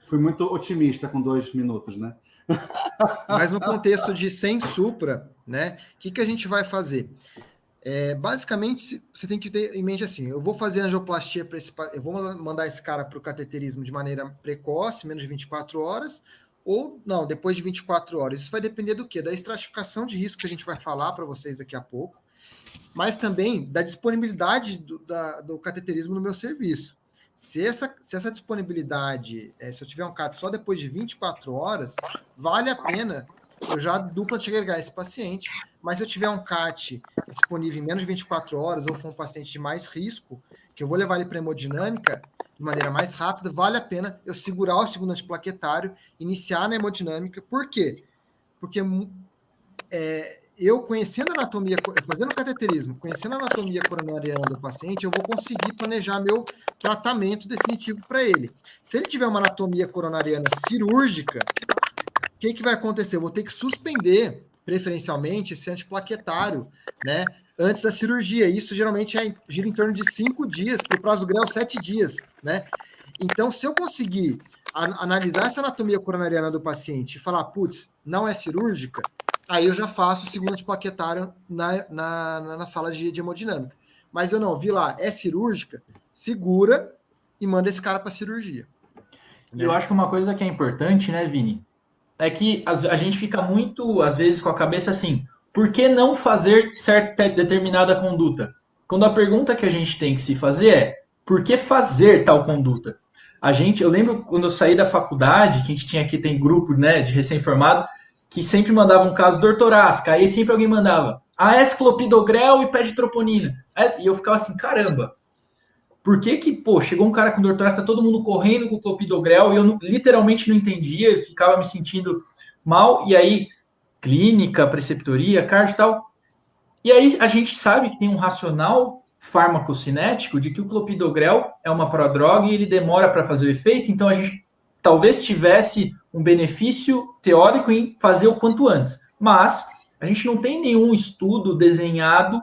Fui muito otimista com 2 minutos, né? Mas no contexto de sem supra, né? O que a gente vai fazer? Basicamente, você tem que ter em mente assim: eu vou fazer angioplastia para eu vou mandar esse cara para o cateterismo de maneira precoce, menos de 24 horas, ou não, depois de 24 horas. Isso vai depender do quê? Da estratificação de risco que a gente vai falar para vocês daqui a pouco, mas também da disponibilidade do cateterismo no meu serviço. Se essa disponibilidade, se eu tiver um CAT só depois de 24 horas, vale a pena eu já dupla antiagregar esse paciente, mas se eu tiver um CAT disponível em menos de 24 horas, ou for um paciente de mais risco, que eu vou levar ele para hemodinâmica de maneira mais rápida, vale a pena eu segurar o segundo antiplaquetário, iniciar na hemodinâmica. Por quê? Porque eu conhecendo a anatomia, fazendo cateterismo, conhecendo a anatomia coronariana do paciente, eu vou conseguir planejar meu tratamento definitivo para ele. Se ele tiver uma anatomia coronariana cirúrgica, o que vai acontecer? Eu vou ter que suspender, preferencialmente, esse antiplaquetário, né, antes da cirurgia. Isso geralmente gira em torno de 5 dias, para o prasugrel 7 dias, né? Então, se eu conseguir analisar essa anatomia coronariana do paciente e falar, putz, não é cirúrgica, aí eu já faço o segundo antiplaquetário na sala de hemodinâmica. Mas eu não vi lá, é cirúrgica, segura e manda esse cara para cirurgia. E eu acho que uma coisa que é importante, né, Vini, é que a gente fica muito, às vezes, com a cabeça assim, por que não fazer certa determinada conduta? Quando a pergunta que a gente tem que se fazer é, por que fazer tal conduta? Eu lembro quando eu saí da faculdade, que a gente tinha aqui, tem grupo, né, de recém-formado, que sempre mandava um caso dor torácica, aí sempre alguém mandava AS clopidogrel e pede troponina. E eu ficava assim, caramba, por que chegou um cara com dor torácica, tá todo mundo correndo com o clopidogrel, e eu literalmente não entendia, ficava me sentindo mal, e aí, clínica, preceptoria, cardio e tal. E aí a gente sabe que tem um racional farmacocinético de que o clopidogrel é uma prodroga e ele demora para fazer o efeito, então a gente talvez tivesse um benefício teórico em fazer o quanto antes. Mas a gente não tem nenhum estudo desenhado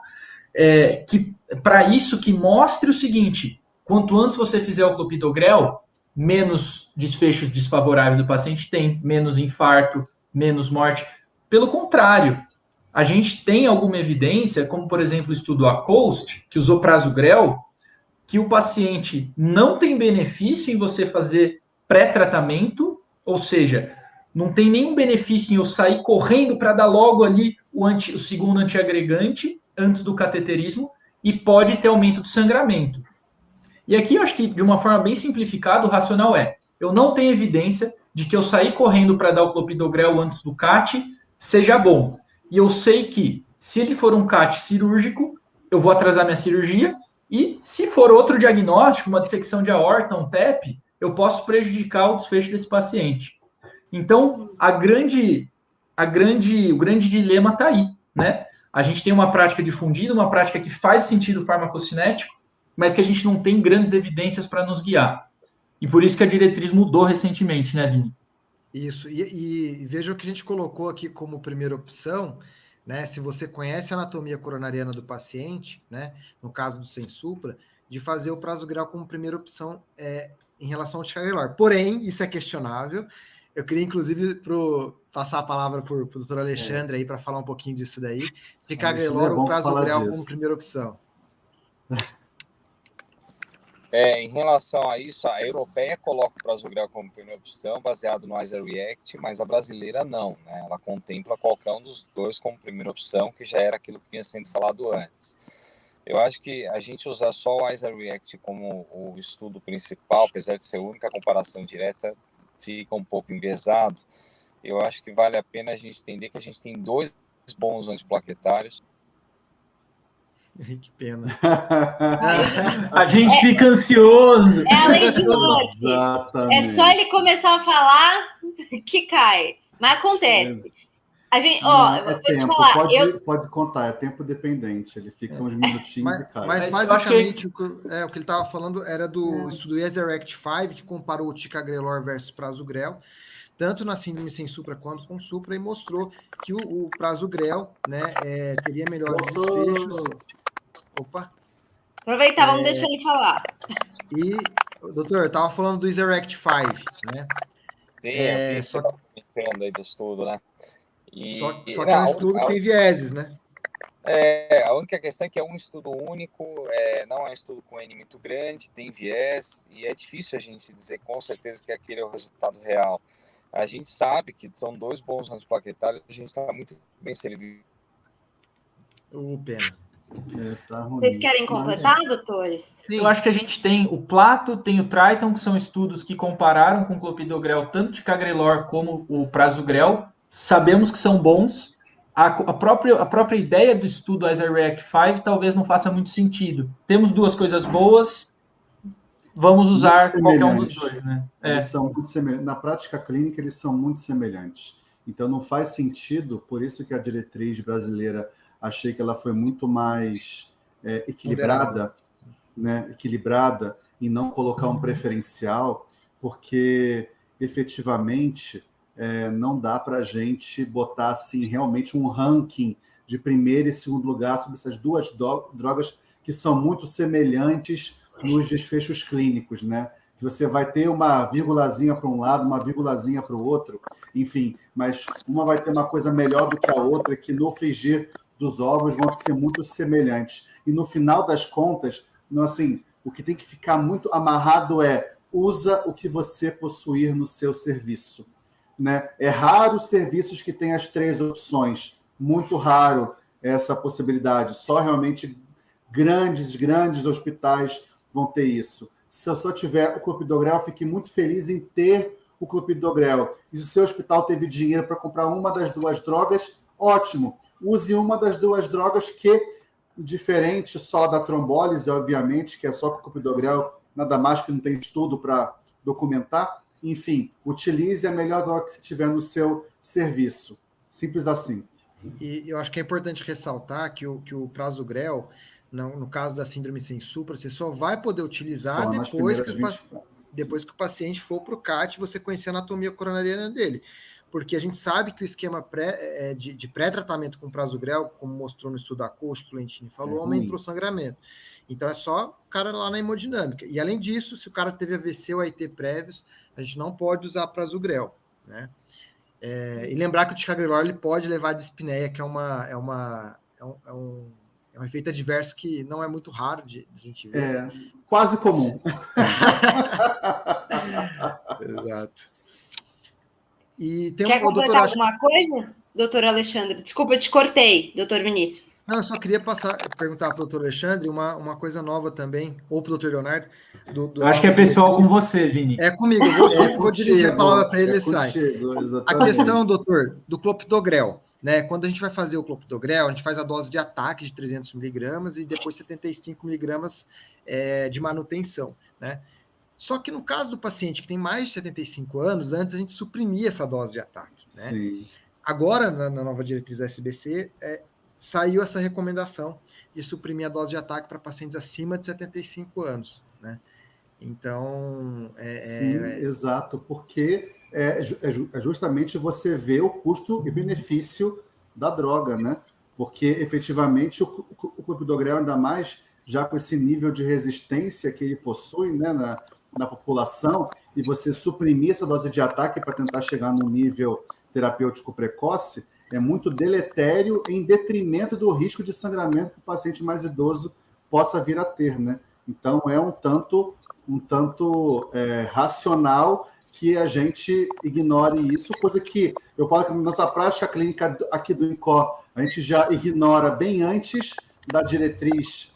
que para isso que mostre o seguinte: quanto antes você fizer o clopidogrel, menos desfechos desfavoráveis do paciente tem, menos infarto, menos morte. Pelo contrário, a gente tem alguma evidência, como por exemplo o estudo ACOAST, que usou prasugrel, que o paciente não tem benefício em você fazer pré-tratamento, ou seja, não tem nenhum benefício em eu sair correndo para dar logo ali o segundo antiagregante antes do cateterismo, e pode ter aumento de sangramento. E aqui eu acho que, de uma forma bem simplificada, o racional eu não tenho evidência de que eu sair correndo para dar o clopidogrel antes do CAT seja bom. E eu sei que, se ele for um CAT cirúrgico, eu vou atrasar minha cirurgia, e se for outro diagnóstico, uma dissecção de aorta, um TEP, eu posso prejudicar o desfecho desse paciente. Então, o grande dilema está aí, né? A gente tem uma prática difundida, uma prática que faz sentido farmacocinético, mas que a gente não tem grandes evidências para nos guiar. E por isso que a diretriz mudou recentemente, né, Vini? Isso, e veja o que a gente colocou aqui como primeira opção, né? Se você conhece a anatomia coronariana do paciente, né? No caso do sem supra, de fazer o prasugrel como primeira opção em relação ao ticagrelor. Porém, isso é questionável. Eu queria, inclusive, passar a palavra para o doutor Alexandre aí para falar um pouquinho disso daí. Alexandre é Ticagrelor ou bom para falar prasugrel como disso. primeira opção. Em relação a isso, a europeia coloca o prasugrel como primeira opção, baseado no ISA React, mas a brasileira não, né? Ela contempla qualquer um dos dois como primeira opção, que já era aquilo que vinha sendo falado antes. Eu acho que a gente usar só o ISA React como o estudo principal, apesar de ser a única comparação direta, fica um pouco enviesado. Eu acho que vale a pena a gente entender que a gente tem dois bons antiplaquetários. Que pena. A gente fica ansioso. É a lei de Murphy. Exatamente. É só ele começar a falar que cai. Mas acontece. A gente, Não, vou te tempo, falar. pode contar, é tempo dependente. Ele fica uns minutinhos e cai. Mas Mas basicamente o que ele estava falando era do estudo ESERECT 5, que comparou o ticagrelor versus prasugrel, tanto na síndrome sem supra quanto com supra, e mostrou que o prasugrel, né, teria melhores desfechos. Opa! Aproveitar, vamos deixar ele falar. E, doutor, eu estava falando do ESERECT 5, né? Sim, eu vi que só você está comentando aí do estudo, né? Só que é um estudo que tem vieses, né? A única questão é que é um estudo único, não é um estudo com N muito grande, tem viés, e é difícil a gente dizer com certeza que aquele é o resultado real. A gente sabe que são dois bons antiplaquetários, a gente está muito bem servido. Pena. Tá ruim. Vocês querem completar, doutores? Sim. Eu acho que a gente tem o Plato, tem o Triton, que são estudos que compararam com o clopidogrel, tanto ticagrelor como o prasugrel. Sabemos que são bons. A própria ideia do estudo ISA-REACT 5 talvez não faça muito sentido. Temos duas coisas boas, vamos usar qualquer um dos dois, né? Eles são muito semelhantes. Na prática clínica, eles são muito semelhantes. Então, não faz sentido, por isso que a diretriz brasileira, achei que ela foi muito mais equilibrada, né? Equilibrada, e não colocar um preferencial, porque, efetivamente, não dá para a gente botar assim, realmente um ranking de primeiro e segundo lugar sobre essas duas drogas que são muito semelhantes nos desfechos clínicos, né? Que você vai ter uma vírgulazinha para um lado, uma vírgulazinha para o outro, enfim, mas uma vai ter uma coisa melhor do que a outra, que no frigir dos ovos vão ser muito semelhantes. E no final das contas, assim, o que tem que ficar muito amarrado usa o que você possuir no seu serviço. Né? É raro os serviços que têm as três opções, muito raro essa possibilidade, só realmente grandes hospitais vão ter isso. Se eu só tiver o clopidogrel, fique muito feliz em ter o clopidogrel. E se o seu hospital teve dinheiro para comprar uma das duas drogas, ótimo. Use uma das duas drogas que, diferente só da trombólise, obviamente, que é só com o clopidogrel, nada mais que não tem estudo para documentar. Enfim, utilize a melhor droga que você tiver no seu serviço. Simples assim. E eu acho que é importante ressaltar que o prasugrel, no caso da síndrome sem supra, você só vai poder utilizar depois que o paciente for para o CAT e você conhecer a anatomia coronariana dele. Porque a gente sabe que o esquema de pré-tratamento com prasugrel, como mostrou no estudo ACOST, que o Lentini falou, aumentou o sangramento. Então é só o cara lá na hemodinâmica. E além disso, se o cara teve AVC ou AIT prévios, a gente não pode usar prasugrel, né? E lembrar que o ticagrelor ele pode levar a dispneia, que é um efeito adverso que não é muito raro de a gente ver. Quase comum. Exato. E tem Quer completar alguma coisa, doutor Alexandre? Desculpa, eu te cortei, doutor Vinícius. Não, eu só queria perguntar para o doutor Alexandre uma coisa nova também, ou para o doutor Leonardo. Eu acho que é pessoal com você, Vini. É comigo, eu vou dirigir a palavra para ele e sai. A questão, doutor, do clopidogrel, né? Quando a gente vai fazer o clopidogrel, a gente faz a dose de ataque de 300 miligramas e depois 75 miligramas de manutenção, né? Só que no caso do paciente que tem mais de 75 anos, antes a gente suprimia essa dose de ataque, né? Sim. Agora, na nova diretriz da SBC, saiu essa recomendação de suprimir a dose de ataque para pacientes acima de 75 anos, né? Então... Sim, exato, porque é justamente você ver o custo e benefício da droga, né? Porque, efetivamente, o clopidogrel, ainda mais já com esse nível de resistência que ele possui, né, na população, e você suprimir essa dose de ataque para tentar chegar num nível terapêutico precoce, é muito deletério em detrimento do risco de sangramento que o paciente mais idoso possa vir a ter, né? Então, é um tanto racional que a gente ignore isso, coisa que eu falo que na nossa prática clínica aqui do INCO, a gente já ignora bem antes da diretriz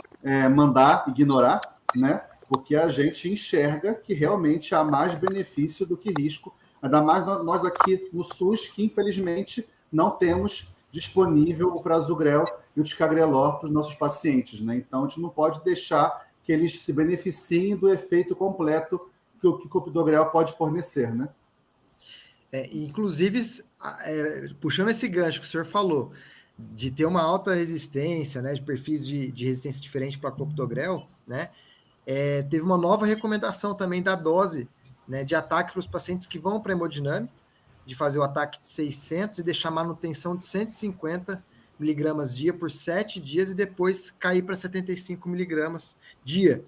mandar ignorar, né? Porque a gente enxerga que realmente há mais benefício do que risco, ainda mais nós aqui no SUS, que infelizmente não temos disponível o prasugrel e o ticagrelor para os nossos pacientes, né? Então, a gente não pode deixar que eles se beneficiem do efeito completo que o clopidogrel pode fornecer, né? Inclusive, puxando esse gancho que o senhor falou, de ter uma alta resistência, né, de perfis de resistência diferente para clopidogrel, né, teve uma nova recomendação também da dose, né, de ataque para os pacientes que vão para a hemodinâmica, de fazer o ataque de 600 e deixar manutenção de 150 miligramas dia por 7 dias e depois cair para 75 miligramas dia.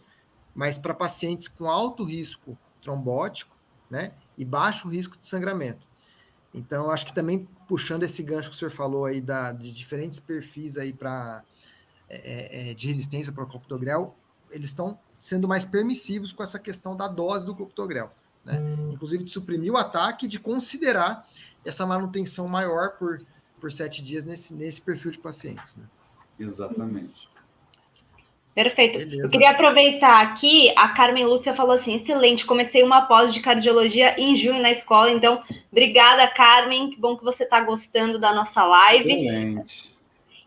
Mas para pacientes com alto risco trombótico, né, e baixo risco de sangramento. Então, acho que também puxando esse gancho que o senhor falou aí de diferentes perfis aí de resistência para o clopidogrel, eles estão sendo mais permissivos com essa questão da dose do clopidogrel, né? Inclusive de suprimir o ataque, de considerar essa manutenção maior por 7 dias nesse perfil de pacientes, né? Exatamente. Perfeito. Beleza. Eu queria aproveitar aqui, a Carmen Lúcia falou assim, excelente, comecei uma pós de cardiologia em junho na escola, então, obrigada, Carmen, que bom que você está gostando da nossa live. Excelente.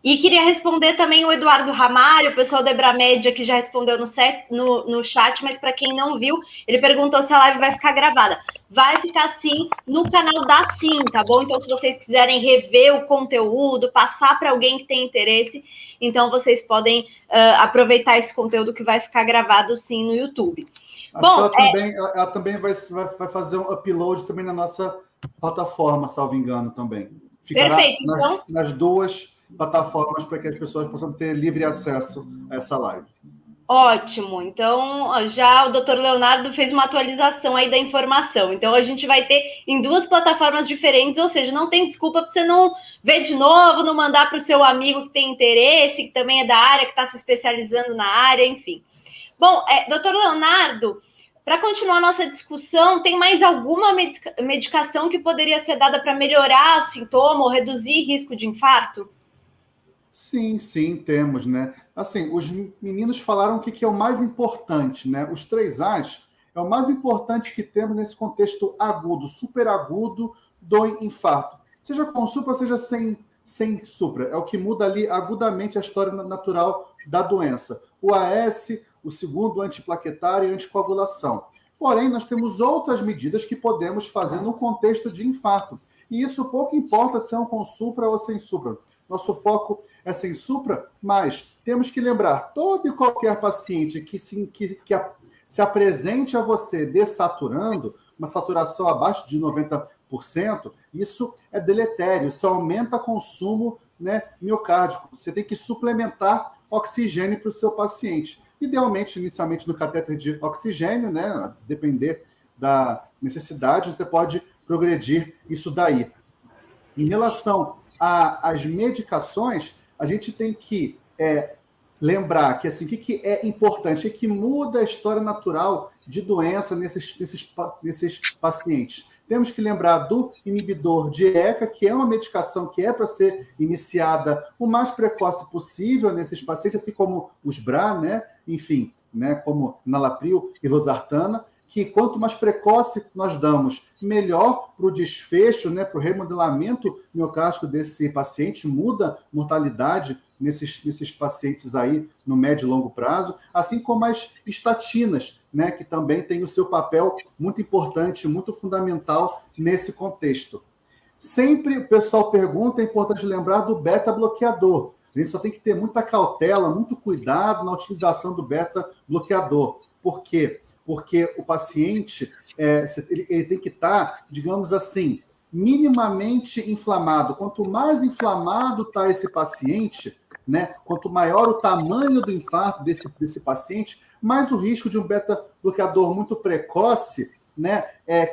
E queria responder também o Eduardo Ramário, o pessoal da Ebramédia, que já respondeu no chat, mas para quem não viu, ele perguntou se a live vai ficar gravada. Vai ficar sim no canal da Sim, tá bom? Então, se vocês quiserem rever o conteúdo, passar para alguém que tem interesse, então vocês podem aproveitar esse conteúdo que vai ficar gravado sim no YouTube. Acho que ela também vai fazer um upload também na nossa plataforma, salvo engano, também. Ficará perfeito, então nas duas plataformas para que as pessoas possam ter livre acesso a essa live. Ótimo. Então, já o Dr. Leonardo fez uma atualização aí da informação. Então, a gente vai ter em duas plataformas diferentes, ou seja, não tem desculpa para você não ver de novo, não mandar para o seu amigo que tem interesse, que também é da área, que está se especializando na área, enfim. Bom, Dr. Leonardo, para continuar a nossa discussão, tem mais alguma medicação que poderia ser dada para melhorar o sintoma ou reduzir risco de infarto? Sim, temos, né? Assim, os meninos falaram o que é o mais importante, né? Os 3As é o mais importante que temos nesse contexto agudo, superagudo do infarto. Seja com supra, seja sem supra. É o que muda ali agudamente a história natural da doença. O AS, o segundo antiplaquetário e anticoagulação. Porém, nós temos outras medidas que podemos fazer no contexto de infarto. E isso pouco importa se é com supra ou sem supra. Nosso foco é sem supra, mas temos que lembrar, todo e qualquer paciente que se apresente a você desaturando, uma saturação abaixo de 90%, isso é deletério, isso aumenta o consumo, né, miocárdico. Você tem que suplementar oxigênio para o seu paciente. Idealmente, inicialmente no catéter de oxigênio, né, a depender da necessidade, você pode progredir isso daí. Em relação às medicações, a gente tem que lembrar que assim, o que é importante, o que muda a história natural de doença nesses pacientes. Temos que lembrar do inibidor de ECA, que é uma medicação que é para ser iniciada o mais precoce possível nesses pacientes, assim como os BRA, né? Enfim, né? Como nalapril e losartana, que quanto mais precoce nós damos, melhor para o desfecho, né, para o remodelamento miocárdico desse paciente, muda a mortalidade nesses pacientes aí no médio e longo prazo, assim como as estatinas, né, que também tem o seu papel muito importante, muito fundamental nesse contexto. Sempre o pessoal pergunta, é importante lembrar do beta-bloqueador. A gente só tem que ter muita cautela, muito cuidado na utilização do beta-bloqueador. Por quê? Porque o paciente ele tem que estar, digamos assim, minimamente inflamado. Quanto mais inflamado está esse paciente, né, quanto maior o tamanho do infarto desse paciente, mais o risco de um beta-bloqueador muito precoce, né,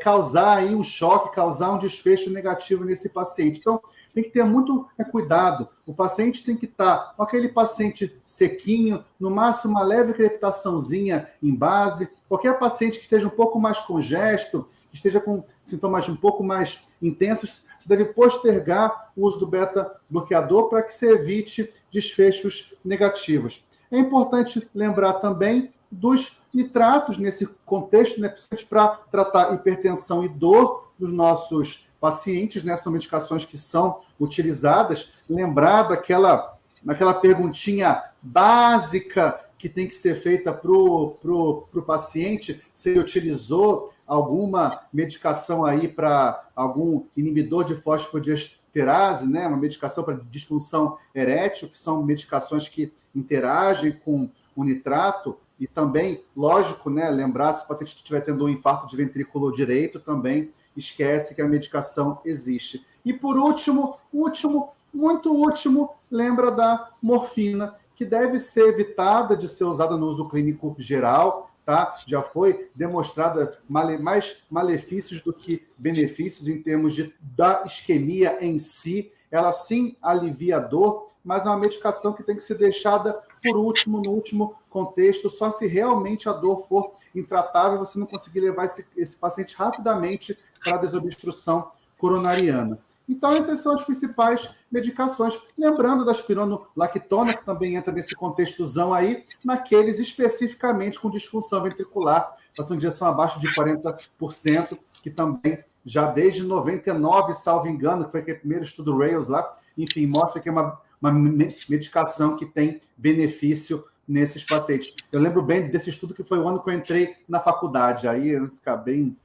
causar aí um choque, causar um desfecho negativo nesse paciente. Então, tem que ter muito cuidado. O paciente tem que estar com aquele paciente sequinho, no máximo uma leve crepitaçãozinha em base. Qualquer paciente que esteja um pouco mais congesto, que esteja com sintomas um pouco mais intensos, você deve postergar o uso do beta-bloqueador para que você evite desfechos negativos. É importante lembrar também dos nitratos nesse contexto, né, principalmente para tratar hipertensão e dor dos nossos pacientes, né, são medicações que são utilizadas. Lembrar naquela perguntinha básica que tem que ser feita para o paciente, se ele utilizou alguma medicação aí para algum inibidor de fosfodiesterase, né, uma medicação para disfunção erétil, que são medicações que interagem com o nitrato. E também, lógico, né, lembrar, se o paciente estiver tendo um infarto de ventrículo direito, também esquece que a medicação existe. E por último, muito último, lembra da morfina, que deve ser evitada de ser usada no uso clínico geral, tá? Já foi demonstrada mais malefícios do que benefícios em termos da isquemia em si. Ela sim alivia a dor, mas é uma medicação que tem que ser deixada por último, no último contexto, só se realmente a dor for intratável e você não conseguir levar esse paciente rapidamente para a desobstrução coronariana. Então, essas são as principais medicações. Lembrando da espironolactona, que também entra nesse contextozão aí, naqueles especificamente com disfunção ventricular, passando injeção abaixo de 40%, que também já desde 99, salvo engano, que foi aquele primeiro estudo Rails lá, enfim, mostra que é uma medicação que tem benefício nesses pacientes. Eu lembro bem desse estudo que foi o ano que eu entrei na faculdade, aí fica bem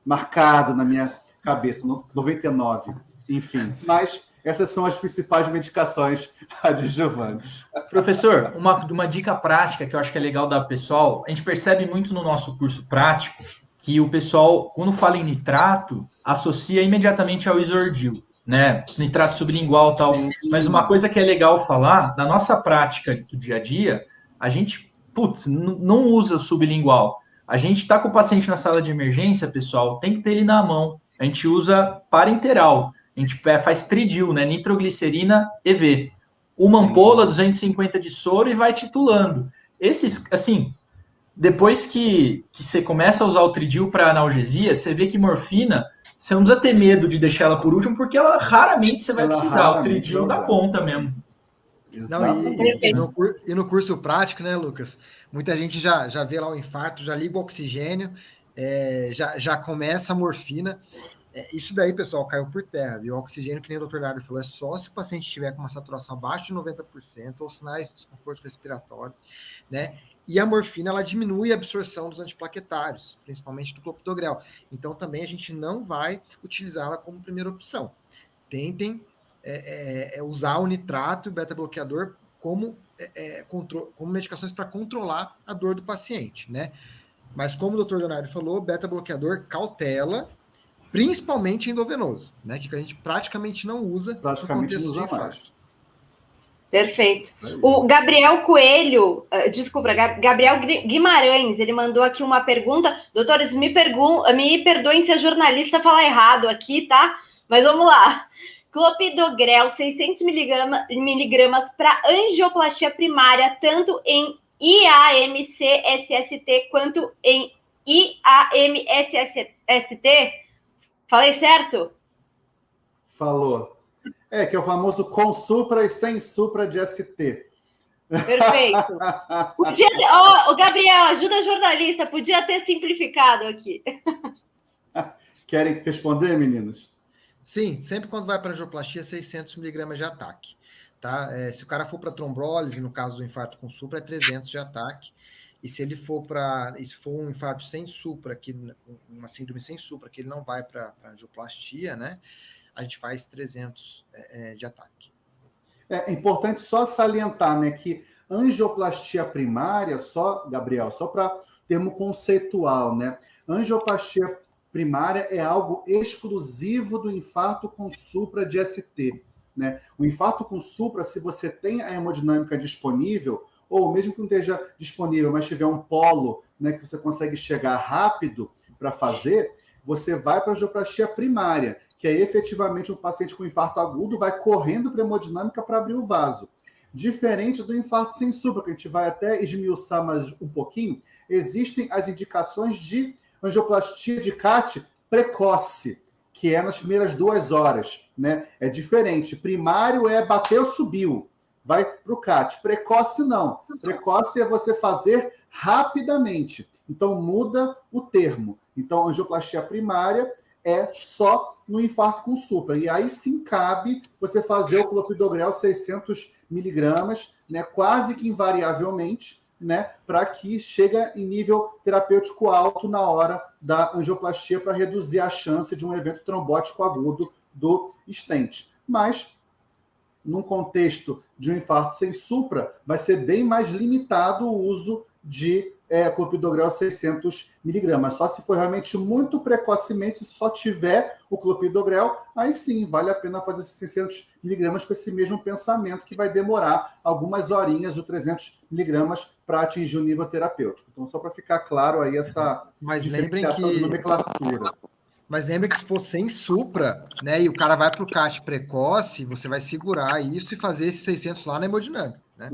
marcado na minha cabeça, 99, enfim. Mas essas são as principais medicações adjuvantes. Professor, uma dica prática que eu acho que é legal dar para o pessoal, a gente percebe muito no nosso curso prático que o pessoal, quando fala em nitrato, associa imediatamente ao isordil, né? Nitrato sublingual e tal. Mas uma coisa que é legal falar, na nossa prática do dia a dia, a gente, não usa sublingual. A gente está com o paciente na sala de emergência, pessoal, tem que ter ele na mão. A gente usa parenteral. A gente faz tridil, né? Nitroglicerina EV. Uma ampola, 250 de soro e vai titulando. Esses, assim, depois que você começa a usar o tridil para analgesia, você vê que morfina, você não precisa ter medo de deixar ela por último, porque ela raramente você vai precisar. O tridil dá conta mesmo. Não, e no curso prático, né, Lucas? Muita gente já vê lá o infarto, já liga o oxigênio, já começa a morfina. Isso daí, pessoal, caiu por terra, viu? O oxigênio, que nem o Dr. Nardo falou, é só se o paciente estiver com uma saturação abaixo de 90% ou sinais de desconforto respiratório, né? E a morfina, ela diminui a absorção dos antiplaquetários, principalmente do clopidogrel. Então, também a gente não vai utilizá-la como primeira opção. Tentem usar o nitrato e o beta-bloqueador como medicações para controlar a dor do paciente, né? Mas como o Dr. Leonardo falou, beta-bloqueador cautela, principalmente endovenoso, né? Que a gente praticamente não usa. Praticamente não usa mais. Perfeito. O Gabriel Coelho, Gabriel Guimarães, ele mandou aqui uma pergunta. Doutores, me perdoem se a jornalista falar errado aqui, tá? Mas vamos lá. Clopidogrel, 600 miligramas para angioplastia primária, tanto em IAMC-SST quanto em IAM-SST? Falei certo? Falou. Que é o famoso com supra e sem supra de ST. Perfeito. Gabriel, ajuda a jornalista, podia ter simplificado aqui. Querem responder, meninos? Sim, sempre quando vai para angioplastia, 600 miligramas de ataque. Tá? Se o cara for para trombólise, no caso do infarto com supra, é 300 de ataque. E se ele for um infarto sem supra, uma síndrome sem supra, que ele não vai para angioplastia, né? A gente faz 300 de ataque. É importante só salientar, né, que angioplastia primária, Gabriel, só para termo conceitual, né? Angioplastia primária é algo exclusivo do infarto com supra de ST, né? O infarto com supra, se você tem a hemodinâmica disponível, ou mesmo que não esteja disponível, mas tiver um polo, né, que você consegue chegar rápido para fazer, você vai para a angioplastia primária, que é efetivamente um paciente com infarto agudo vai correndo para a hemodinâmica para abrir o vaso. Diferente do infarto sem supra, que a gente vai até esmiuçar mais um pouquinho, existem as indicações de angioplastia de CAT precoce, que é nas primeiras 2 horas, né? É diferente. Primário é bateu, subiu, vai para o CAT. Precoce não. Precoce é você fazer rapidamente. Então muda o termo. Então angioplastia primária é só no infarto com supra. E aí sim cabe você fazer o clopidogrel 600 miligramas, né? Quase que invariavelmente, né, para que chegue em nível terapêutico alto na hora da angioplastia para reduzir a chance de um evento trombótico agudo do stent. Mas, num contexto de um infarto sem supra, vai ser bem mais limitado o uso de clopidogrel 600 miligramas. Só se for realmente muito precocemente, se só tiver o clopidogrel, aí sim, vale a pena fazer 600 miligramas com esse mesmo pensamento, que vai demorar algumas horinhas, o 300 miligramas, para atingir o nível terapêutico. Então, só para ficar claro aí essa diferenciação de nomenclatura. Mas lembre que se for sem supra, né, e o cara vai para o CAT precoce, você vai segurar isso e fazer esses 600 lá na hemodinâmica. Né?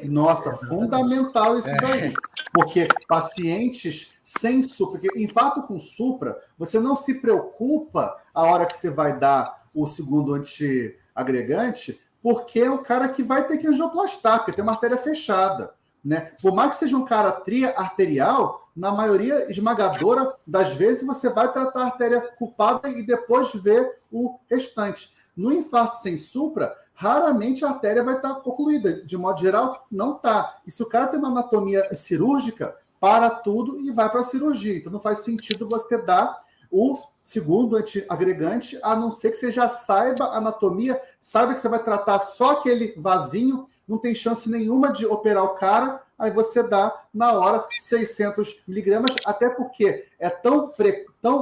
Nossa, fundamental isso daí. Porque pacientes sem supra, porque infarto com supra, você não se preocupa a hora que você vai dar o segundo antiagregante, porque é o cara que vai ter que angioplastar, porque tem uma artéria fechada. Né? Por mais que seja um cara arterial, na maioria esmagadora das vezes você vai tratar a artéria culpada e depois ver o restante. No infarto sem supra, raramente a artéria vai estar ocluída. De modo geral, não está. E se o cara tem uma anatomia cirúrgica, para tudo e vai para a cirurgia. Então não faz sentido você dar o segundo antiagregante, a não ser que você já saiba a anatomia, saiba que você vai tratar só aquele vasinho, não tem chance nenhuma de operar o cara, aí você dá na hora 600 miligramas, até porque é tão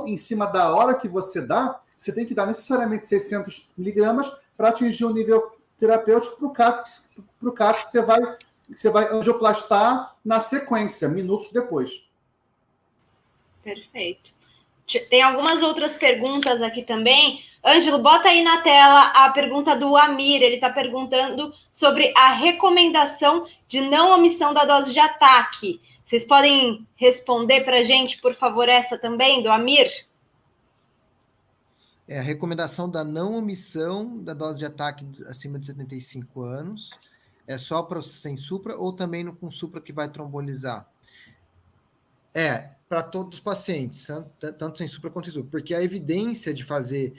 em cima da hora que você dá, você tem que dar necessariamente 600 miligramas para atingir um nível terapêutico para o CAT que você vai angioplastar na sequência, minutos depois. Perfeito. Tem algumas outras perguntas aqui também. Ângelo, bota aí na tela a pergunta do Amir. Ele está perguntando sobre a recomendação de não omissão da dose de ataque. Vocês podem responder para a gente, por favor, essa também, do Amir? A recomendação da não omissão da dose de ataque acima de 75 anos é só para sem supra ou também com supra que vai trombolizar? Para todos os pacientes, tanto sem supra quanto sem supra, porque a evidência de fazer,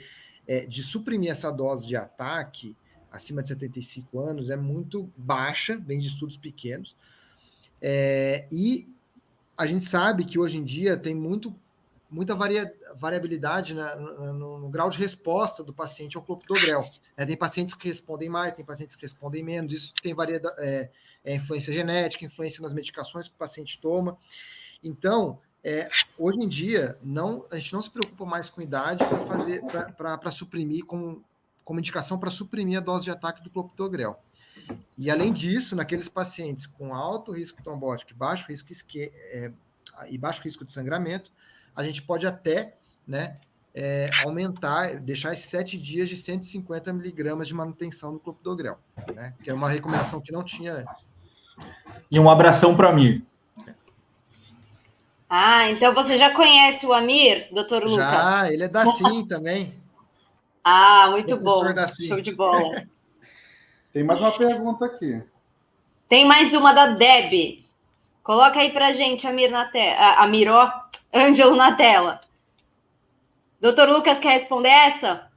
de suprimir essa dose de ataque acima de 75 anos é muito baixa, vem de estudos pequenos, e a gente sabe que hoje em dia tem muita variabilidade no grau de resposta do paciente ao clopidogrel. Tem pacientes que respondem mais, tem pacientes que respondem menos, isso tem influência genética, influência nas medicações que o paciente toma. Então, hoje em dia, a gente não se preocupa mais com idade para suprimir, como indicação para suprimir a dose de ataque do clopidogrel. E, além disso, naqueles pacientes com alto risco trombótico e baixo risco de sangramento, a gente pode até, né, aumentar, deixar esses 7 dias de 150 miligramas de manutenção do clopidogrel, né, que é uma recomendação que não tinha antes. E um abração para o Amir. Então você já conhece o Amir, doutor Lucas? Já, ele é da CIM também. Muito bom, show de bola. Tem mais uma pergunta aqui. Tem mais uma da Deb. Coloca aí pra gente, Amir, na tela. Ângelo na tela. Doutor Lucas, quer responder essa?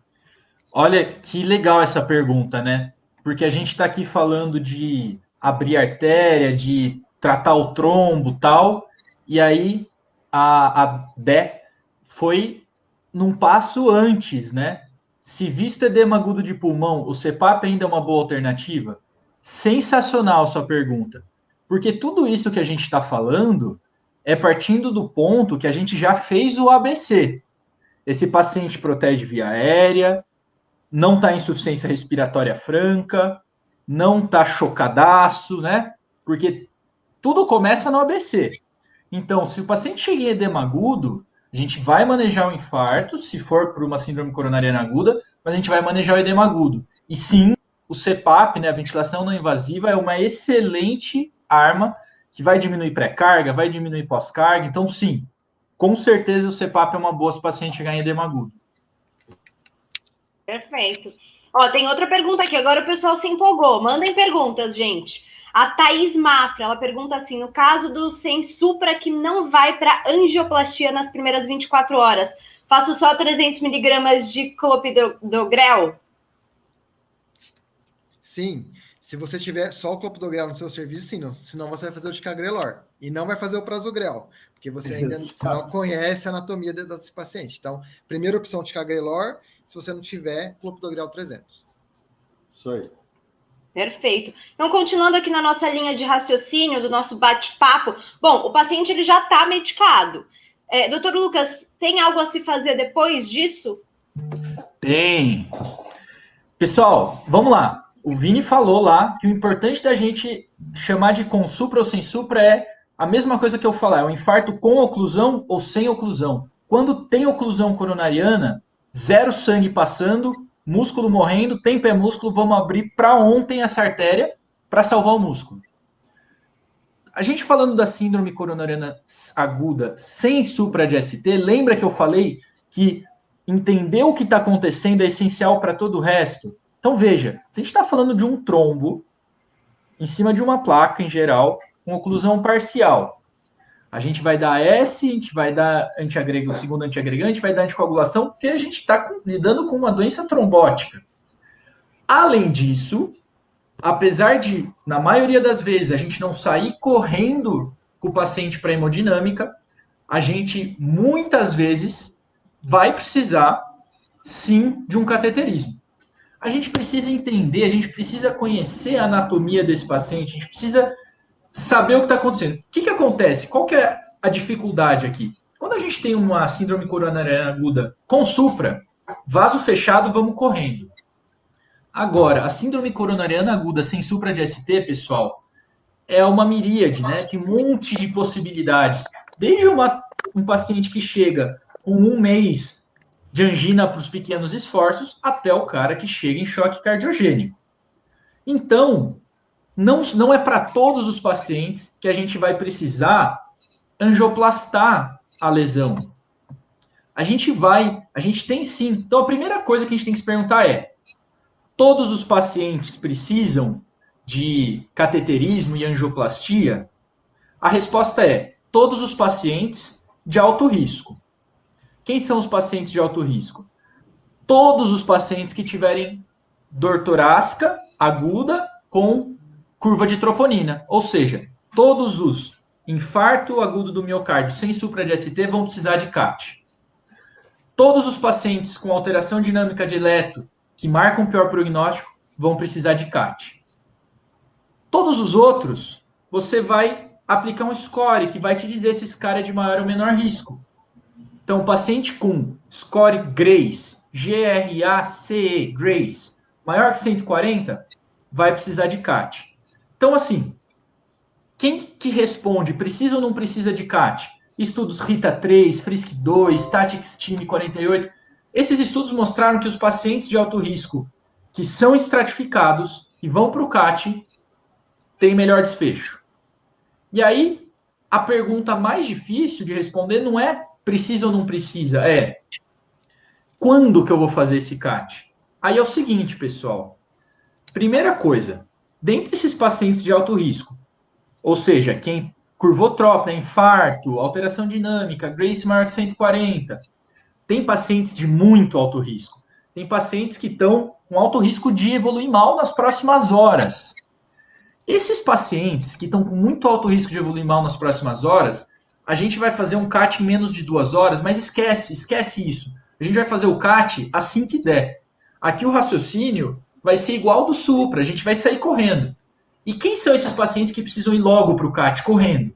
Olha, que legal essa pergunta, né? Porque a gente está aqui falando de abrir artéria, de tratar o trombo e tal, e aí a Bé foi num passo antes, né? Se visto edema agudo de pulmão, o CPAP ainda é uma boa alternativa? Sensacional sua pergunta. Porque tudo isso que a gente está falando é partindo do ponto que a gente já fez o ABC. Esse paciente protege via aérea, não está em insuficiência respiratória franca, não está chocadaço, né? Porque tudo começa no ABC. Então, se o paciente chega em edema agudo, a gente vai manejar o infarto, se for por uma síndrome coronariana aguda, mas a gente vai manejar o edema agudo. E sim, o CPAP, né, a ventilação não invasiva, é uma excelente arma que vai diminuir pré-carga, vai diminuir pós-carga. Então, sim, com certeza o CPAP é uma boa se o paciente chegar em edema agudo. Perfeito. Ó, tem outra pergunta aqui. Agora o pessoal se empolgou. Mandem perguntas, gente. A Thaís Mafra, ela pergunta assim, no caso do Sensupra que não vai para angioplastia nas primeiras 24 horas, faço só 300 miligramas de clopidogrel? Sim, se você tiver só o clopidogrel no seu serviço, sim, senão você vai fazer o ticagrelor e não vai fazer o prasugrel, porque você ainda não conhece a anatomia desse paciente. Então, primeira opção, ticagrelor, se você não tiver clopidogrel 300. Isso aí. Perfeito. Então, continuando aqui na nossa linha de raciocínio, do nosso bate-papo, bom, o paciente ele já está medicado. Doutor Lucas, tem algo a se fazer depois disso? Tem. Pessoal, vamos lá. O Vini falou lá que o importante da gente chamar de com supra ou sem supra é a mesma coisa que eu falar, é um infarto com oclusão ou sem oclusão. Quando tem oclusão coronariana, zero sangue passando, músculo morrendo, tempo é músculo, vamos abrir para ontem essa artéria para salvar o músculo. A gente falando da síndrome coronariana aguda sem supra de ST, lembra que eu falei que entender o que está acontecendo é essencial para todo o resto? Então veja, se a gente está falando de um trombo em cima de uma placa em geral, com oclusão parcial, a gente vai dar S, a gente vai dar o segundo antiagregante, vai dar anticoagulação, porque a gente está lidando com uma doença trombótica. Além disso, apesar de, na maioria das vezes, a gente não sair correndo com o paciente para hemodinâmica, a gente, muitas vezes, vai precisar, sim, de um cateterismo. A gente precisa entender, a gente precisa conhecer a anatomia desse paciente, a gente precisa saber o que está acontecendo. O que acontece? Qual que é a dificuldade aqui? Quando a gente tem uma síndrome coronariana aguda com supra, vaso fechado, vamos correndo. Agora, a síndrome coronariana aguda sem supra de ST, pessoal, é uma miríade, né? Tem um monte de possibilidades. Desde um paciente que chega com 1 mês de angina para os pequenos esforços, até o cara que chega em choque cardiogênico. Então, não é para todos os pacientes que a gente vai precisar angioplastar a lesão. A gente tem sim. Então, a primeira coisa que a gente tem que se perguntar é: todos os pacientes precisam de cateterismo e angioplastia? A resposta é: todos os pacientes de alto risco. Quem são os pacientes de alto risco? Todos os pacientes que tiverem dor torácica aguda com curva de troponina, ou seja, todos os infarto agudo do miocárdio sem supra de ST vão precisar de CAT. Todos os pacientes com alteração dinâmica de eletro que marcam pior prognóstico vão precisar de CAT. Todos os outros, você vai aplicar um score que vai te dizer se esse cara é de maior ou menor risco. Então, o paciente com score GRACE, G-R-A-C-E, GRACE, maior que 140, vai precisar de CAT. Então, assim, quem que responde precisa ou não precisa de CAT? Estudos RITA-3, FRISC-2, STATICS-TIMI 48. Esses estudos mostraram que os pacientes de alto risco que são estratificados, que vão para o CAT, têm melhor desfecho. E aí, a pergunta mais difícil de responder não é precisa ou não precisa, é quando que eu vou fazer esse CAT? Aí é o seguinte, pessoal. Primeira coisa, dentre esses pacientes de alto risco, ou seja, quem curvou TROP, né, infarto, alteração dinâmica, GRACE maior que 140, tem pacientes de muito alto risco. Tem pacientes que estão com alto risco de evoluir mal nas próximas horas. Esses pacientes que estão com muito alto risco de evoluir mal nas próximas horas, a gente vai fazer um CAT em menos de 2 horas, mas esquece isso. A gente vai fazer o CAT assim que der. Aqui o raciocínio vai ser igual ao do supra, a gente vai sair correndo. E quem são esses pacientes que precisam ir logo para o CAT correndo?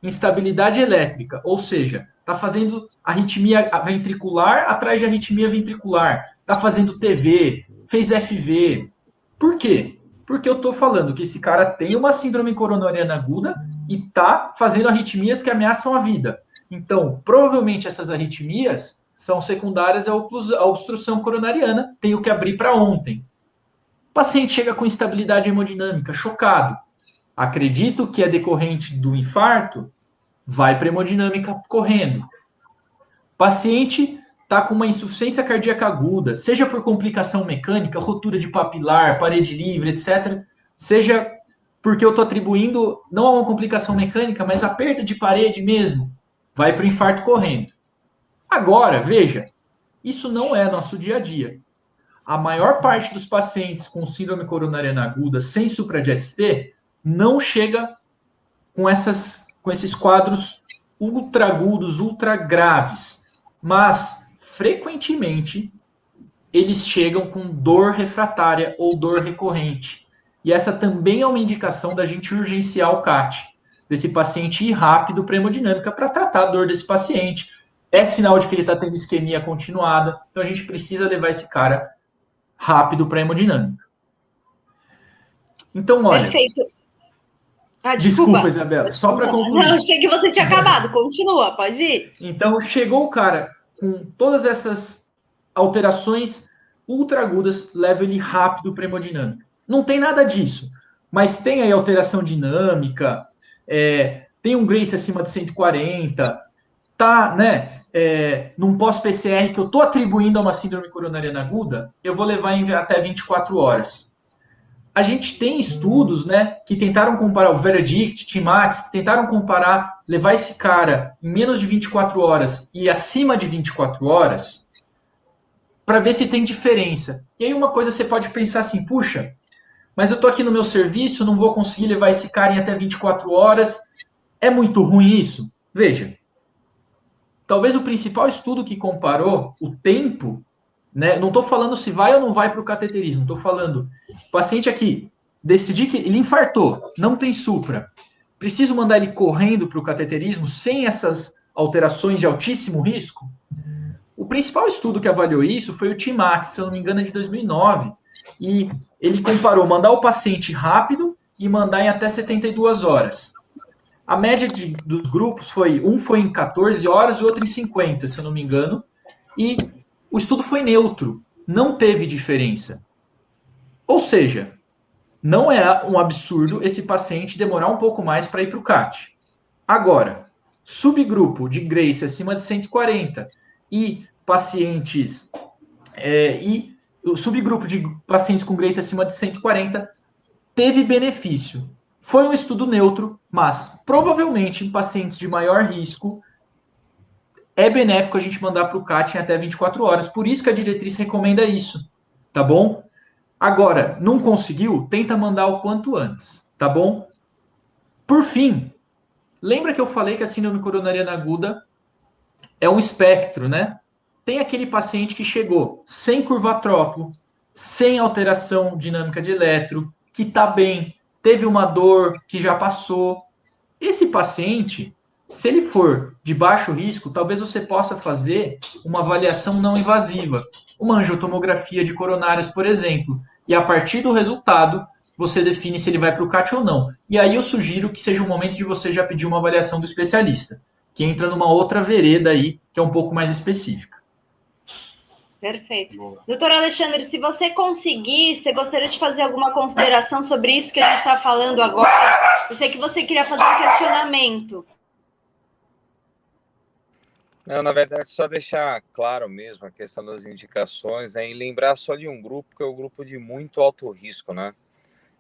instabilidade elétrica, ou seja, está fazendo arritmia ventricular atrás de arritmia ventricular, está fazendo TV, fez FV. Por quê? Porque eu estou falando que esse cara tem uma síndrome coronariana aguda e está fazendo arritmias que ameaçam a vida. Então, provavelmente essas arritmias são secundárias à obstrução coronariana, tenho que abrir para ontem. O paciente chega com instabilidade hemodinâmica, chocado. Acredito que é decorrente do infarto, vai para hemodinâmica correndo. Paciente está com uma insuficiência cardíaca aguda, seja por complicação mecânica, rotura de papilar, parede livre, etc. Seja porque eu estou atribuindo não a uma complicação mecânica, mas a perda de parede mesmo, vai para o infarto correndo. Agora, veja, isso não é nosso dia a dia. A maior parte dos pacientes com síndrome coronariana aguda sem supra de ST não chega com esses quadros ultra agudos, ultra graves, mas frequentemente eles chegam com dor refratária ou dor recorrente. E essa também é uma indicação da gente urgenciar o CAT, desse paciente ir rápido para a hemodinâmica para tratar a dor desse paciente. É sinal de que ele está tendo isquemia continuada, então a gente precisa levar esse cara rápido para a hemodinâmica. Então, olha... Perfeito. Desculpa, Isabela, só para concluir. Não, achei que você tinha acabado. Continua, pode ir. Então, chegou o cara com todas essas alterações ultra agudas, leva ele rápido para a hemodinâmica. Não tem nada disso, mas tem aí alteração dinâmica, tem um Grace acima de 140, tá, né, num pós-PCR que eu estou atribuindo a uma síndrome coronariana aguda, eu vou levar até 24 horas. A gente tem estudos, né, que tentaram comparar o Verdict, T-Max, tentaram comparar, levar esse cara em menos de 24 horas e acima de 24 horas para ver se tem diferença. E aí uma coisa você pode pensar assim, puxa, mas eu estou aqui no meu serviço, não vou conseguir levar esse cara em até 24 horas. É muito ruim isso? Veja, talvez o principal estudo que comparou o tempo, né, não estou falando se vai ou não vai para o cateterismo, estou falando, o paciente aqui, decidir que ele infartou, não tem supra, preciso mandar ele correndo para o cateterismo sem essas alterações de altíssimo risco? O principal estudo que avaliou isso foi o T-Max, se eu não me engano é de 2009, e ele comparou mandar o paciente rápido e mandar em até 72 horas. A média dos grupos foi em 14 horas e o outro em 50, se eu não me engano, e o estudo foi neutro, não teve diferença. Ou seja, não é um absurdo esse paciente demorar um pouco mais para ir para o CAT. Agora, subgrupo de Grace acima de 140 e pacientes e o subgrupo de pacientes com Grace acima de 140 teve benefício. Foi um estudo neutro, mas provavelmente em pacientes de maior risco é benéfico a gente mandar para o CAT em até 24 horas. Por isso que a diretriz recomenda isso, tá bom? Agora, não conseguiu? Tenta mandar o quanto antes, tá bom? Por fim, lembra que eu falei que a síndrome coronariana aguda é um espectro, né? Tem aquele paciente que chegou sem curvatrópico, sem alteração dinâmica de eletro, que está bem, teve uma dor que já passou. Esse paciente, se ele for de baixo risco, talvez você possa fazer uma avaliação não invasiva, uma angiotomografia de coronários, por exemplo, e a partir do resultado, você define se ele vai para o CAT ou não. E aí eu sugiro que seja o momento de você já pedir uma avaliação do especialista, que entra numa outra vereda aí, que é um pouco mais específica. Perfeito. Doutor Alexandre, se você conseguir, você gostaria de fazer alguma consideração sobre isso que a gente está falando agora? Eu sei que você queria fazer um questionamento. Não, na verdade, só deixar claro mesmo a questão das indicações, e lembrar só de um grupo, que é o grupo de muito alto risco, né?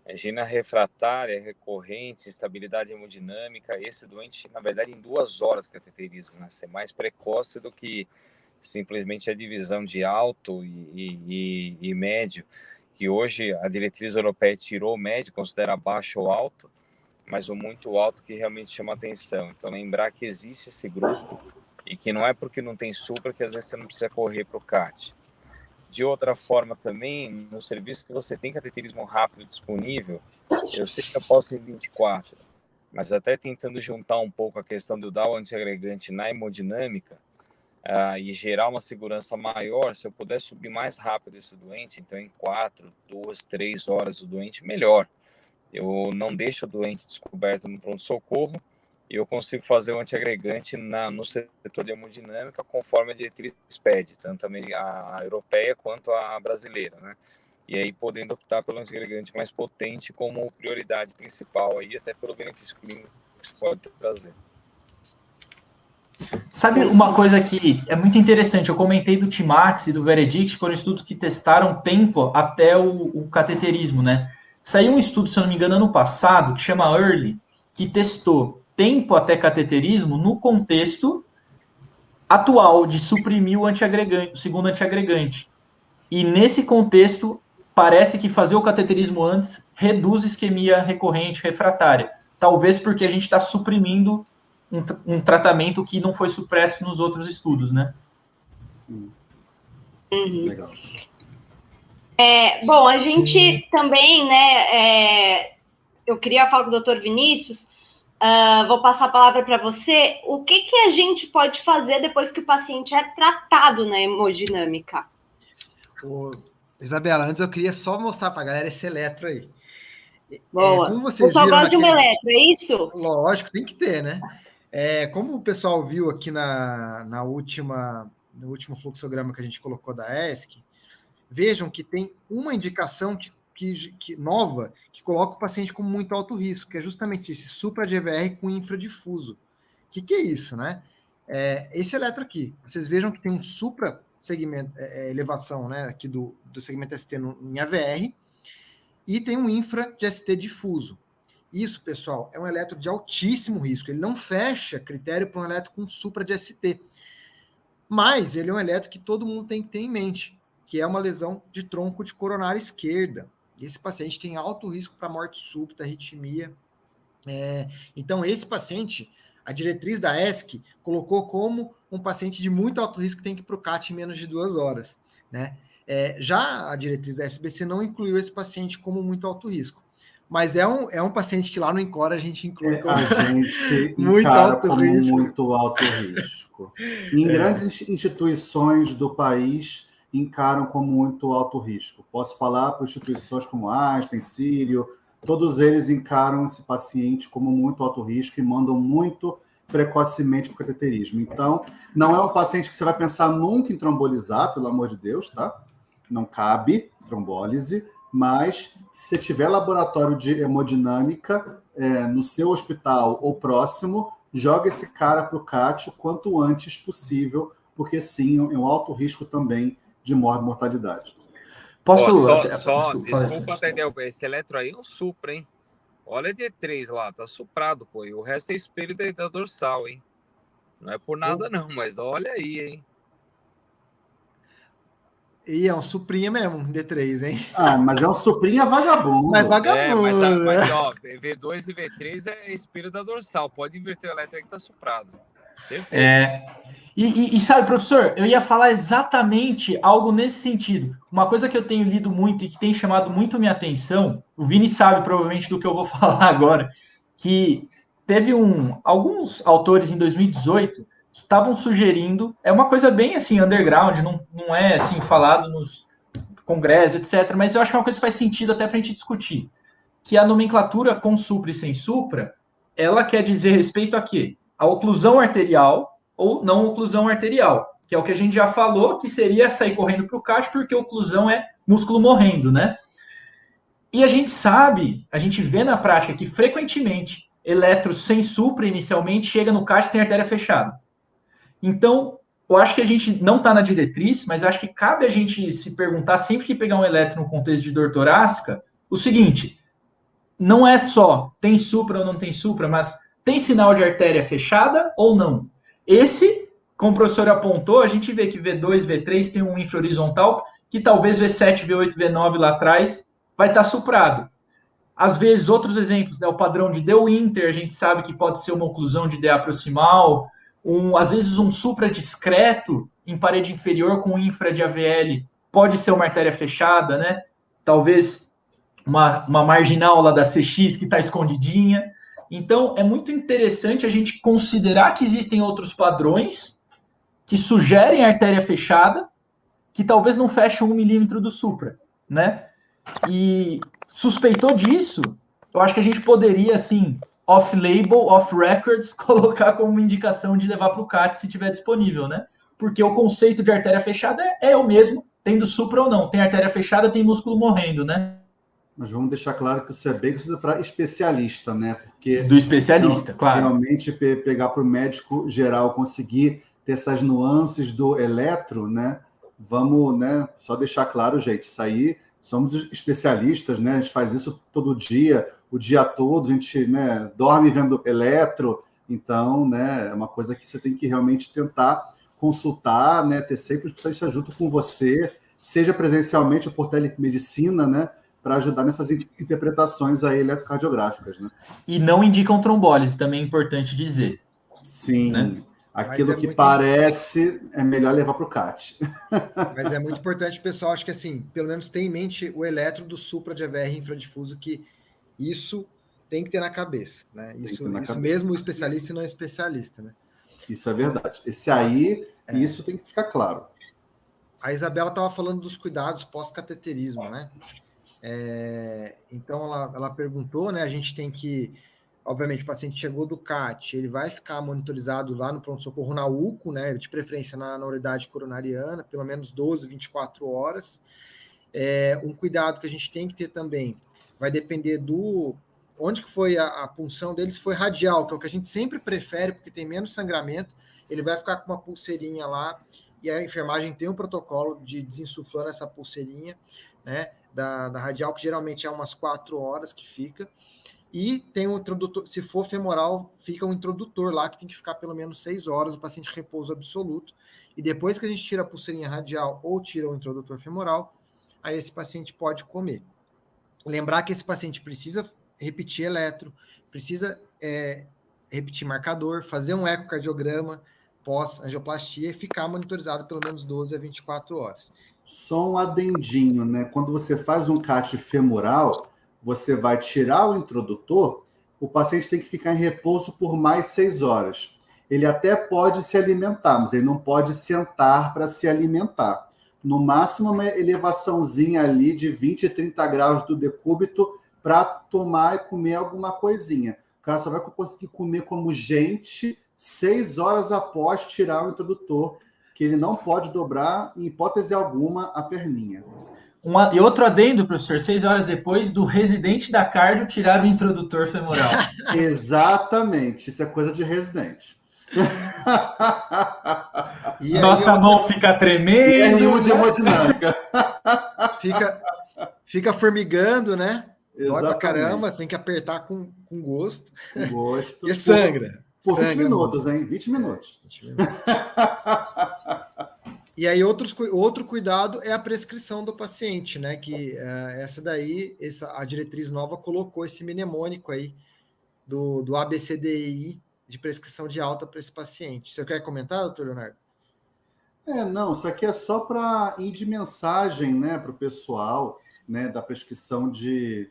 Angina refratária, recorrente, instabilidade hemodinâmica, esse doente, na verdade, em 2 horas cateterismo, né? Ser mais precoce do que simplesmente a divisão de alto e médio, que hoje a diretriz europeia tirou o médio, considera baixo ou alto, mas o muito alto que realmente chama atenção. Então, lembrar que existe esse grupo e que não é porque não tem supra que às vezes você não precisa correr para o CAT. De outra forma também, no serviço que você tem cateterismo rápido disponível, eu sei que eu posso em 24, mas até tentando juntar um pouco a questão do dar o antiagregante na hemodinâmica, e gerar uma segurança maior, se eu puder subir mais rápido esse doente, então em 4, 2, 3 horas o doente, melhor. Eu não deixo o doente descoberto no pronto-socorro e eu consigo fazer o antiagregante no setor de hemodinâmica conforme a diretriz pede, tanto a europeia quanto a brasileira, né? E aí podendo optar pelo antiagregante mais potente como prioridade principal, aí, até pelo benefício clínico que isso pode trazer. Sabe uma coisa que é muito interessante? Eu comentei do Timax e do Veredict, foram estudos que testaram tempo até o cateterismo, né? Saiu um estudo, se eu não me engano, ano passado, que chama Early, que testou tempo até cateterismo no contexto atual de suprimir o antiagregante, o segundo antiagregante. E nesse contexto, parece que fazer o cateterismo antes reduz isquemia recorrente refratária. Talvez porque a gente está suprimindo um tratamento que não foi supresso nos outros estudos, né? Sim. Uhum. Legal. Bom, a gente também, né, eu queria falar com o Dr. Vinícius, vou passar a palavra para você. O que a gente pode fazer depois que o paciente é tratado na hemodinâmica? Isabela, antes eu queria só mostrar para a galera esse eletro aí. Boa. Como vocês eu só viram gosto de um eletro, é isso? Lógico, tem que ter, né? Como o pessoal viu aqui no último fluxograma que a gente colocou da ESC, vejam que tem uma indicação que nova que coloca o paciente com muito alto risco, que é justamente esse supra de EVR com infradifuso. O que é isso, né? Esse eletro aqui, vocês vejam que tem um supra segmento, elevação, né, aqui do segmento ST em AVR, e tem um infra de ST difuso. Isso, pessoal, é um eletro de altíssimo risco. Ele não fecha critério para um eletro com supra de ST. Mas ele é um eletro que todo mundo tem que ter em mente, que é uma lesão de tronco de coronária esquerda. E esse paciente tem alto risco para morte súbita, arritmia. Então, esse paciente, a diretriz da ESC colocou como um paciente de muito alto risco que tem que ir para o CAT em menos de 2 horas. Né? Já a diretriz da SBC não incluiu esse paciente como muito alto risco. Mas é um paciente que lá no INCOR a gente inclui como A gente muito encara alto como risco. muito alto risco. Em grandes instituições do país, encaram como muito alto risco. Posso falar para instituições como Einstein, Sírio, todos eles encaram esse paciente como muito alto risco e mandam muito precocemente para o cateterismo. Então, não é um paciente que você vai pensar nunca em trombolizar, pelo amor de Deus, tá? Não cabe trombólise, mas se tiver laboratório de hemodinâmica no seu hospital ou próximo, joga esse cara para o CAT o quanto antes possível, porque sim, é um alto risco também de mortalidade. Desculpa, Tadeu, esse eletro aí é um supra, hein? Olha de E3 lá, tá suprado, pô, e o resto é espelho da dorsal, hein? Não é por nada não, mas olha aí, hein? E é um suprinha mesmo, D3, hein? Mas é um suprinha vagabundo. Mas vagabundo. Mas ó, V2 e V3 é espelho da dorsal. Pode inverter o eletro aí que tá suprado. Certeza. E sabe, professor, eu ia falar exatamente algo nesse sentido. Uma coisa que eu tenho lido muito e que tem chamado muito minha atenção, o Vini sabe provavelmente do que eu vou falar agora, que teve alguns autores em 2018 estavam sugerindo, é uma coisa bem assim, underground, não é assim falado nos congressos, etc., mas eu acho que é uma coisa que faz sentido até para a gente discutir, que a nomenclatura com supra e sem supra, ela quer dizer respeito a quê? A oclusão arterial ou não oclusão arterial, que é o que a gente já falou, que seria sair correndo para o CAT, porque oclusão é músculo morrendo, né? E a gente sabe, a gente vê na prática que frequentemente eletro sem supra inicialmente chega no CAT e tem artéria fechada. Então, eu acho que a gente não está na diretriz, mas acho que cabe a gente se perguntar, sempre que pegar um eletro no contexto de dor torácica, o seguinte, não é só tem supra ou não tem supra, mas tem sinal de artéria fechada ou não? Esse, como o professor apontou, a gente vê que V2, V3 tem um infra-horizontal, que talvez V7, V8, V9 lá atrás vai estar suprado. Às vezes, outros exemplos, né, o padrão de DE-Winter, a gente sabe que pode ser uma oclusão de DA proximal, às vezes um supra discreto em parede inferior com infra de AVL pode ser uma artéria fechada, né? Talvez uma marginal lá da CX que está escondidinha. Então, é muito interessante a gente considerar que existem outros padrões que sugerem artéria fechada, que talvez não fechem 1 milímetro do supra, né? E suspeitou disso, eu acho que a gente poderia, assim, off-label, off-records, colocar como uma indicação de levar para o CAT se tiver disponível, né? Porque o conceito de artéria fechada é o mesmo, tendo supra ou não. Tem artéria fechada, tem músculo morrendo, né? Mas vamos deixar claro que isso é bem conhecido para especialista, né? Porque do especialista, claro. Realmente pegar para o médico geral conseguir ter essas nuances do eletro, né? Vamos, né? Só deixar claro, gente, isso aí somos especialistas, né? A gente faz isso todo dia, o dia todo, a gente, né, dorme vendo eletro, então, né, é uma coisa que você tem que realmente tentar consultar, né? Ter sempre um especialista junto com você, seja presencialmente ou por telemedicina, né? Para ajudar nessas interpretações aí eletrocardiográficas, né? E não indicam trombólise, também é importante dizer. Sim, né? Aquilo que parece é melhor levar para o CAT. Mas é muito importante, pessoal, acho que assim, pelo menos ter em mente o eletro do supra de EVR infradifuso, que isso tem que ter na cabeça, né? Isso mesmo o especialista e não especialista, né? Isso é verdade. Esse aí, isso tem que ficar claro. A Isabela estava falando dos cuidados pós-cateterismo, né? Então, ela perguntou, né? A gente tem que, obviamente, o paciente chegou do CAT, ele vai ficar monitorizado lá no pronto-socorro na UCO, né? De preferência na unidade coronariana, pelo menos 12, 24 horas. Um cuidado que a gente tem que ter também vai depender do onde que foi a punção dele, se foi radial, que é o que a gente sempre prefere, porque tem menos sangramento, ele vai ficar com uma pulseirinha lá, e a enfermagem tem um protocolo de desinsuflando essa pulseirinha, né, da radial, que geralmente é umas 4 horas que fica, e tem um introdutor, se for femoral, fica um introdutor lá, que tem que ficar pelo menos 6 horas, o paciente repouso absoluto, e depois que a gente tira a pulseirinha radial ou tira o introdutor femoral, aí esse paciente pode comer. Lembrar que esse paciente precisa repetir eletro, precisa repetir marcador, fazer um ecocardiograma pós-angioplastia e ficar monitorizado pelo menos 12 a 24 horas. Só um adendinho, né? Quando você faz um CAT femoral, você vai tirar o introdutor, o paciente tem que ficar em repouso por mais 6 horas. Ele até pode se alimentar, mas ele não pode sentar para se alimentar. No máximo, uma elevaçãozinha ali de 20 a 30 graus do decúbito para tomar e comer alguma coisinha. O cara só vai conseguir comer como gente 6 horas após tirar o introdutor, que ele não pode dobrar, em hipótese alguma, a perninha. E outro adendo, professor, 6 horas depois do residente da cardio tirar o introdutor femoral. Exatamente, isso é coisa de residente. E nossa mão fica tremendo. E R1 de hemodinâmica. Fica formigando, né? Exatamente. Dói pra caramba, tem que apertar com gosto. Com gosto. E sangra. Por sangra 20 minutos, hein? 20 minutos. 20 minutos. E aí, outro cuidado é a prescrição do paciente, né? Que essa daí, a diretriz nova colocou esse mnemônico aí do ABCDI de prescrição de alta para esse paciente. Você quer comentar, doutor Leonardo? Não, isso aqui é só para ir de mensagem, né, para o pessoal, né, da prescrição de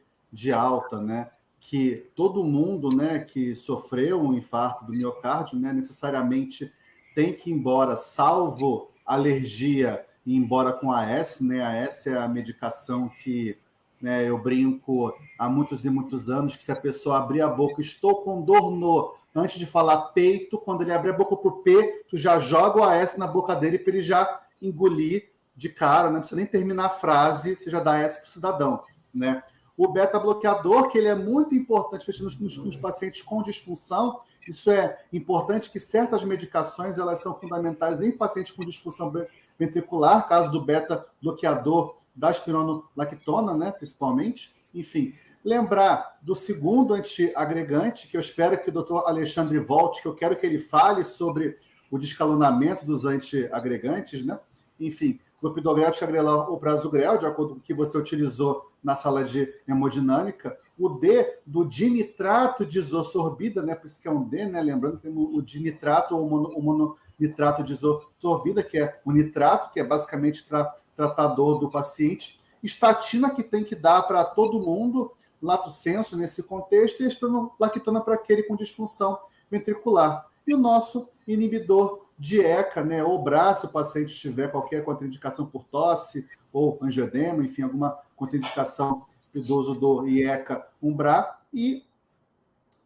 alta, né, que todo mundo, né, que sofreu um infarto do miocárdio, né, necessariamente tem que ir embora, salvo alergia, ir embora com AS, né, AS é a medicação que, né, eu brinco há muitos e muitos anos, que se a pessoa abrir a boca, estou com dor no... Antes de falar peito, quando ele abrir a boca pro P, tu já joga o AS na boca dele para ele já engolir de cara, não precisa nem terminar a frase, você já dá AS para o cidadão, né? O beta-bloqueador, que ele é muito importante nos pacientes com disfunção, isso é importante que certas medicações, elas são fundamentais em pacientes com disfunção ventricular, caso do beta-bloqueador da espironolactona, né, principalmente, enfim... Lembrar do segundo antiagregante, que eu espero que o doutor Alexandre volte, que eu quero que ele fale sobre o descalonamento dos antiagregantes, né? Enfim, clopidogrel, ticagrelor ou prasugrel, de acordo com o que você utilizou na sala de hemodinâmica. O D do dinitrato de isosorbida, né? Por isso que é um D, né? Lembrando que tem o dinitrato ou o mononitrato de isosorbida, que é o nitrato, que é basicamente para tratar a dor do paciente. Estatina que tem que dar para todo mundo, lato sensu nesse contexto e a espironolactona para aquele com disfunção ventricular. E o nosso inibidor de ECA, né, ou BRA, se o paciente tiver qualquer contraindicação por tosse ou angioedema, enfim, alguma contraindicação do uso do IECA, um BRA, e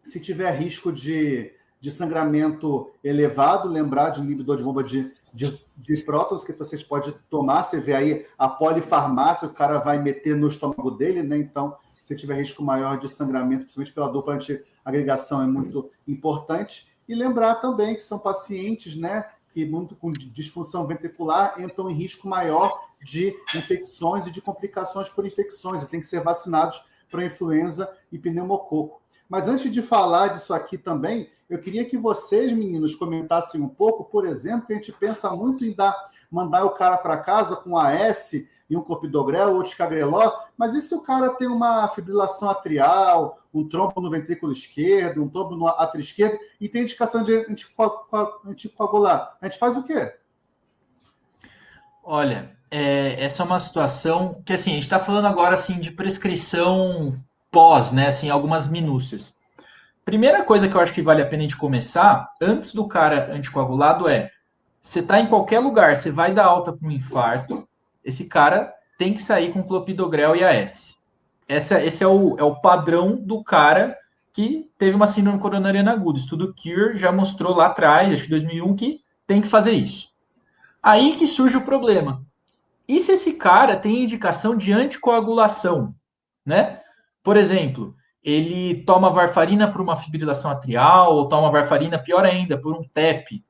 se tiver risco de sangramento elevado, lembrar de inibidor de bomba de prótons, que vocês podem tomar. Você vê aí a polifarmácia, o cara vai meter no estômago dele, né? Então, se tiver risco maior de sangramento, principalmente pela dupla antiagregação, é muito importante. E lembrar também que são pacientes, né, que muito com disfunção ventricular entram em risco maior de infecções e de complicações por infecções, e tem que ser vacinados para influenza e pneumococo. Mas antes de falar disso aqui também, eu queria que vocês, meninos, comentassem um pouco, por exemplo, que a gente pensa muito em mandar o cara para casa com AS e um clopidogrel ou ticagrelor, mas e se o cara tem uma fibrilação atrial, um trombo no ventrículo esquerdo, um trombo no átrio esquerdo, e tem indicação de anticoagular? A gente faz o quê? Olha, essa é uma situação que, assim, a gente está falando agora, assim, de prescrição pós, né, assim, algumas minúcias. Primeira coisa que eu acho que vale a pena a gente começar, antes do cara anticoagulado, você está em qualquer lugar, você vai dar alta com um infarto, esse cara tem que sair com clopidogrel e AS. Esse é o padrão do cara que teve uma síndrome coronariana aguda. O estudo CURE já mostrou lá atrás, acho que 2001, que tem que fazer isso. Aí que surge o problema. E se esse cara tem indicação de anticoagulação, né? Por exemplo, ele toma varfarina por uma fibrilação atrial, ou toma varfarina, pior ainda, por um TEP.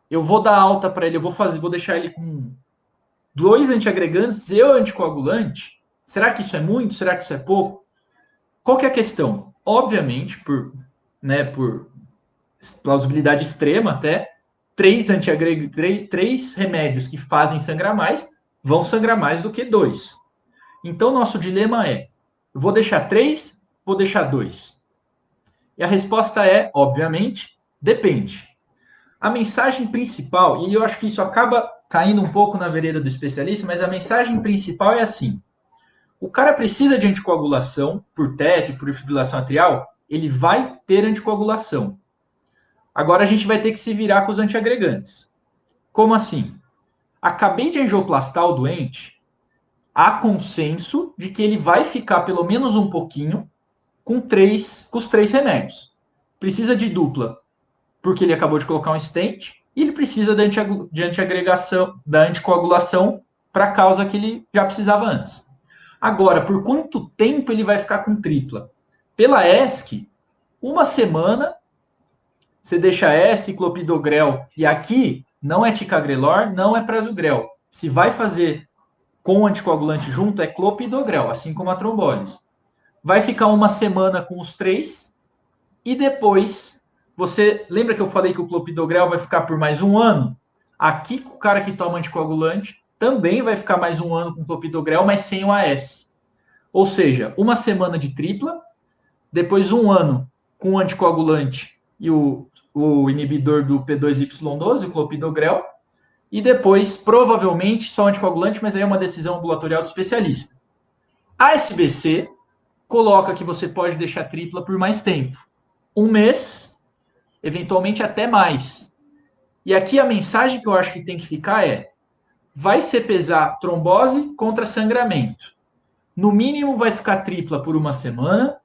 Eu vou dar alta para ele, vou deixar ele com 2 antiagregantes e o anticoagulante. Será que isso é muito? Será que isso é pouco? Qual que é a questão? Obviamente, por plausibilidade extrema até, 3 remédios que fazem sangrar mais vão sangrar mais do que 2. Então, nosso dilema vou deixar 3, vou deixar 2? E a resposta obviamente, depende. A mensagem principal, e eu acho que isso acaba caindo um pouco na vereda do especialista, mas a mensagem principal é assim: o cara precisa de anticoagulação por TEP, por fibrilação atrial, ele vai ter anticoagulação. Agora a gente vai ter que se virar com os antiagregantes. Como assim? Acabei de angioplastar o doente, há consenso de que ele vai ficar pelo menos um pouquinho com os 3 remédios. Precisa de dupla, porque ele acabou de colocar um stent, e ele precisa de antiagregação, da anticoagulação para a causa que ele já precisava antes. Agora, por quanto tempo ele vai ficar com tripla? Pela ESC, 1 semana, você deixa ESC, clopidogrel, e aqui não é ticagrelor, não é prasugrel. Se vai fazer com o anticoagulante junto, é clopidogrel, assim como a trombólise. Vai ficar 1 semana com os 3, e depois, você lembra que eu falei que o clopidogrel vai ficar por mais 1 ano? Aqui, o cara que toma anticoagulante também vai ficar mais 1 ano com clopidogrel, mas sem o AS. Ou seja, 1 semana de tripla, depois 1 ano com o anticoagulante e o inibidor do P2Y12, o clopidogrel, e depois, provavelmente, só anticoagulante, mas aí é uma decisão ambulatorial do especialista. A SBC coloca que você pode deixar tripla por mais tempo. 1 mês, eventualmente até mais. E aqui a mensagem que eu acho que tem que ficar vai ser pesar trombose contra sangramento. No mínimo vai ficar tripla por 1 semana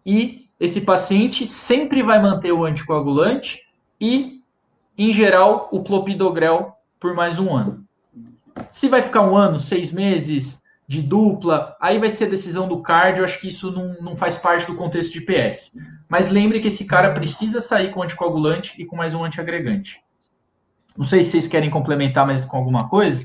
e esse paciente sempre vai manter o anticoagulante e, em geral, o clopidogrel por mais 1 ano. Se vai ficar 1 ano, 6 meses de dupla, aí vai ser a decisão do cardio, acho que isso não faz parte do contexto de PS. Mas lembre que esse cara precisa sair com anticoagulante e com mais um antiagregante. Não sei se vocês querem complementar mais com alguma coisa.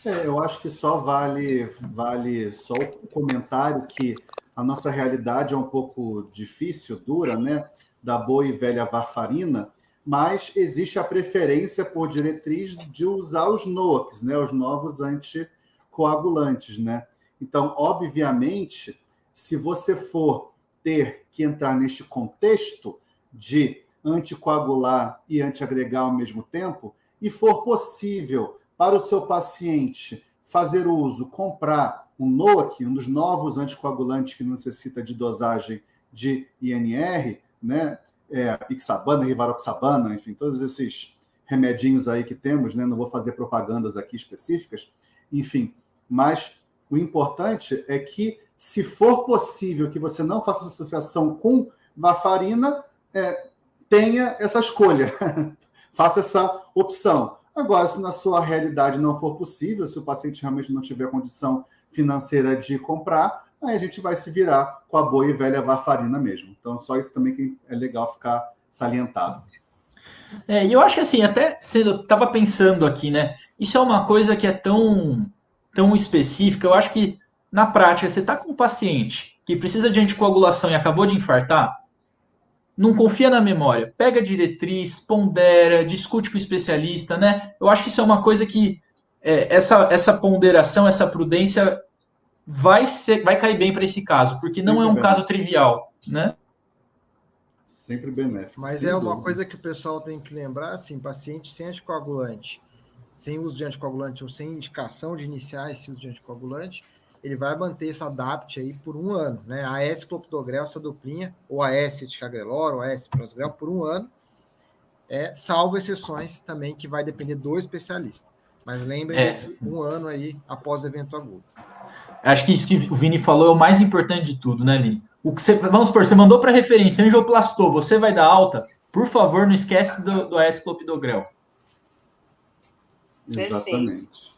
Eu acho que só vale só o comentário que a nossa realidade é um pouco difícil, dura, né? Da boa e velha varfarina, mas existe a preferência por diretriz de usar os NOACs, né? Os novos anticoagulantes, né? Então, obviamente, se você for ter que entrar neste contexto de anticoagular e antiagregar ao mesmo tempo, e for possível para o seu paciente fazer uso, comprar NOAC, um dos novos anticoagulantes que não necessita de dosagem de INR, né? Ixabana, rivaroxabana, enfim, todos esses remedinhos aí que temos, né? Não vou fazer propagandas aqui específicas, enfim, mas o importante é que, se for possível que você não faça associação com varfarina, tenha essa escolha, faça essa opção. Agora, se na sua realidade não for possível, se o paciente realmente não tiver condição financeira de comprar, aí a gente vai se virar com a boa e velha varfarina mesmo. Então, só isso também que é legal ficar salientado. E eu acho que assim, até eu estava pensando aqui, né? Isso é uma coisa que é tão específica. Eu acho que, na prática, você está com um paciente que precisa de anticoagulação e acabou de infartar, não confia na memória. Pega a diretriz, pondera, discute com o especialista, né? Eu acho que isso é uma coisa que essa ponderação, essa prudência vai cair bem para esse caso, porque não é um caso trivial, né? Sempre benéfico. Mas é uma coisa que o pessoal tem que lembrar, assim, paciente sem anticoagulante, sem uso de anticoagulante ou sem indicação de iniciar esse uso de anticoagulante, ele vai manter esse ADAPT aí por 1 ano, né? AS clopidogrel, essa duplinha, ou AS ticagrelor, ou AS prasugrel, por 1 ano, salvo exceções também que vai depender do especialista. Mas lembrem desse 1 ano aí após evento agudo. Acho que isso que o Vini falou é o mais importante de tudo, né, Vini? Vamos supor, você mandou para referência, angioplastou, você vai dar alta, por favor, não esquece do AS clopidogrel. Exatamente.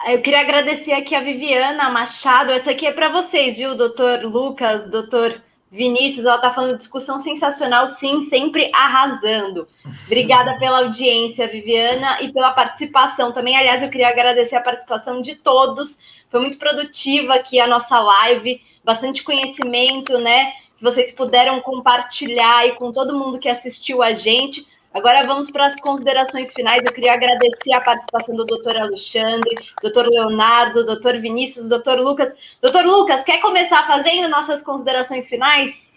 Eu queria agradecer aqui a Viviana Machado. Essa aqui é para vocês, viu, doutor Lucas, doutor Vinícius. Ela está falando discussão sensacional, sim, sempre arrasando. Obrigada pela audiência, Viviana, e pela participação também. Aliás, eu queria agradecer a participação de todos. Foi muito produtiva aqui a nossa live, bastante conhecimento, né? Que vocês puderam compartilhar aí com todo mundo que assistiu a gente. Agora vamos para as considerações finais. Eu queria agradecer a participação do doutor Alexandre, doutor Leonardo, doutor Vinícius, doutor Lucas. Doutor Lucas, quer começar fazendo nossas considerações finais?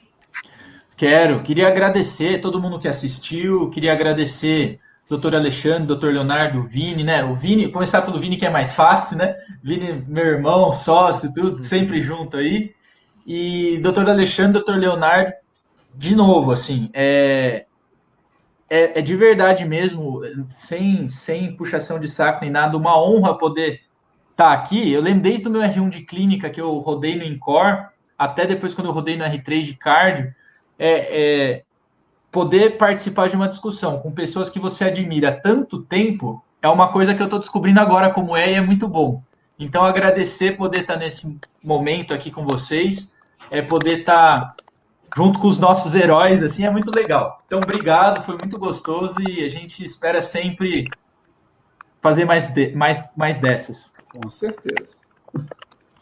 Queria agradecer todo mundo que assistiu, queria agradecer doutor Alexandre, doutor Leonardo, o Vini, né? O Vini, começar pelo Vini, que é mais fácil, né? Vini, meu irmão, sócio, tudo, sempre junto aí. E doutor Alexandre, doutor Leonardo, de novo, assim, de verdade mesmo, sem puxação de saco nem nada, uma honra poder estar aqui. Eu lembro desde o meu R1 de clínica, que eu rodei no INCOR, até depois quando eu rodei no R3 de cardio, poder participar de uma discussão com pessoas que você admira há tanto tempo, é uma coisa que eu estou descobrindo agora como e é muito bom. Então, agradecer poder estar nesse momento aqui com vocês, poder estar junto com os nossos heróis, assim, é muito legal. Então, obrigado, foi muito gostoso e a gente espera sempre fazer mais dessas. Com certeza.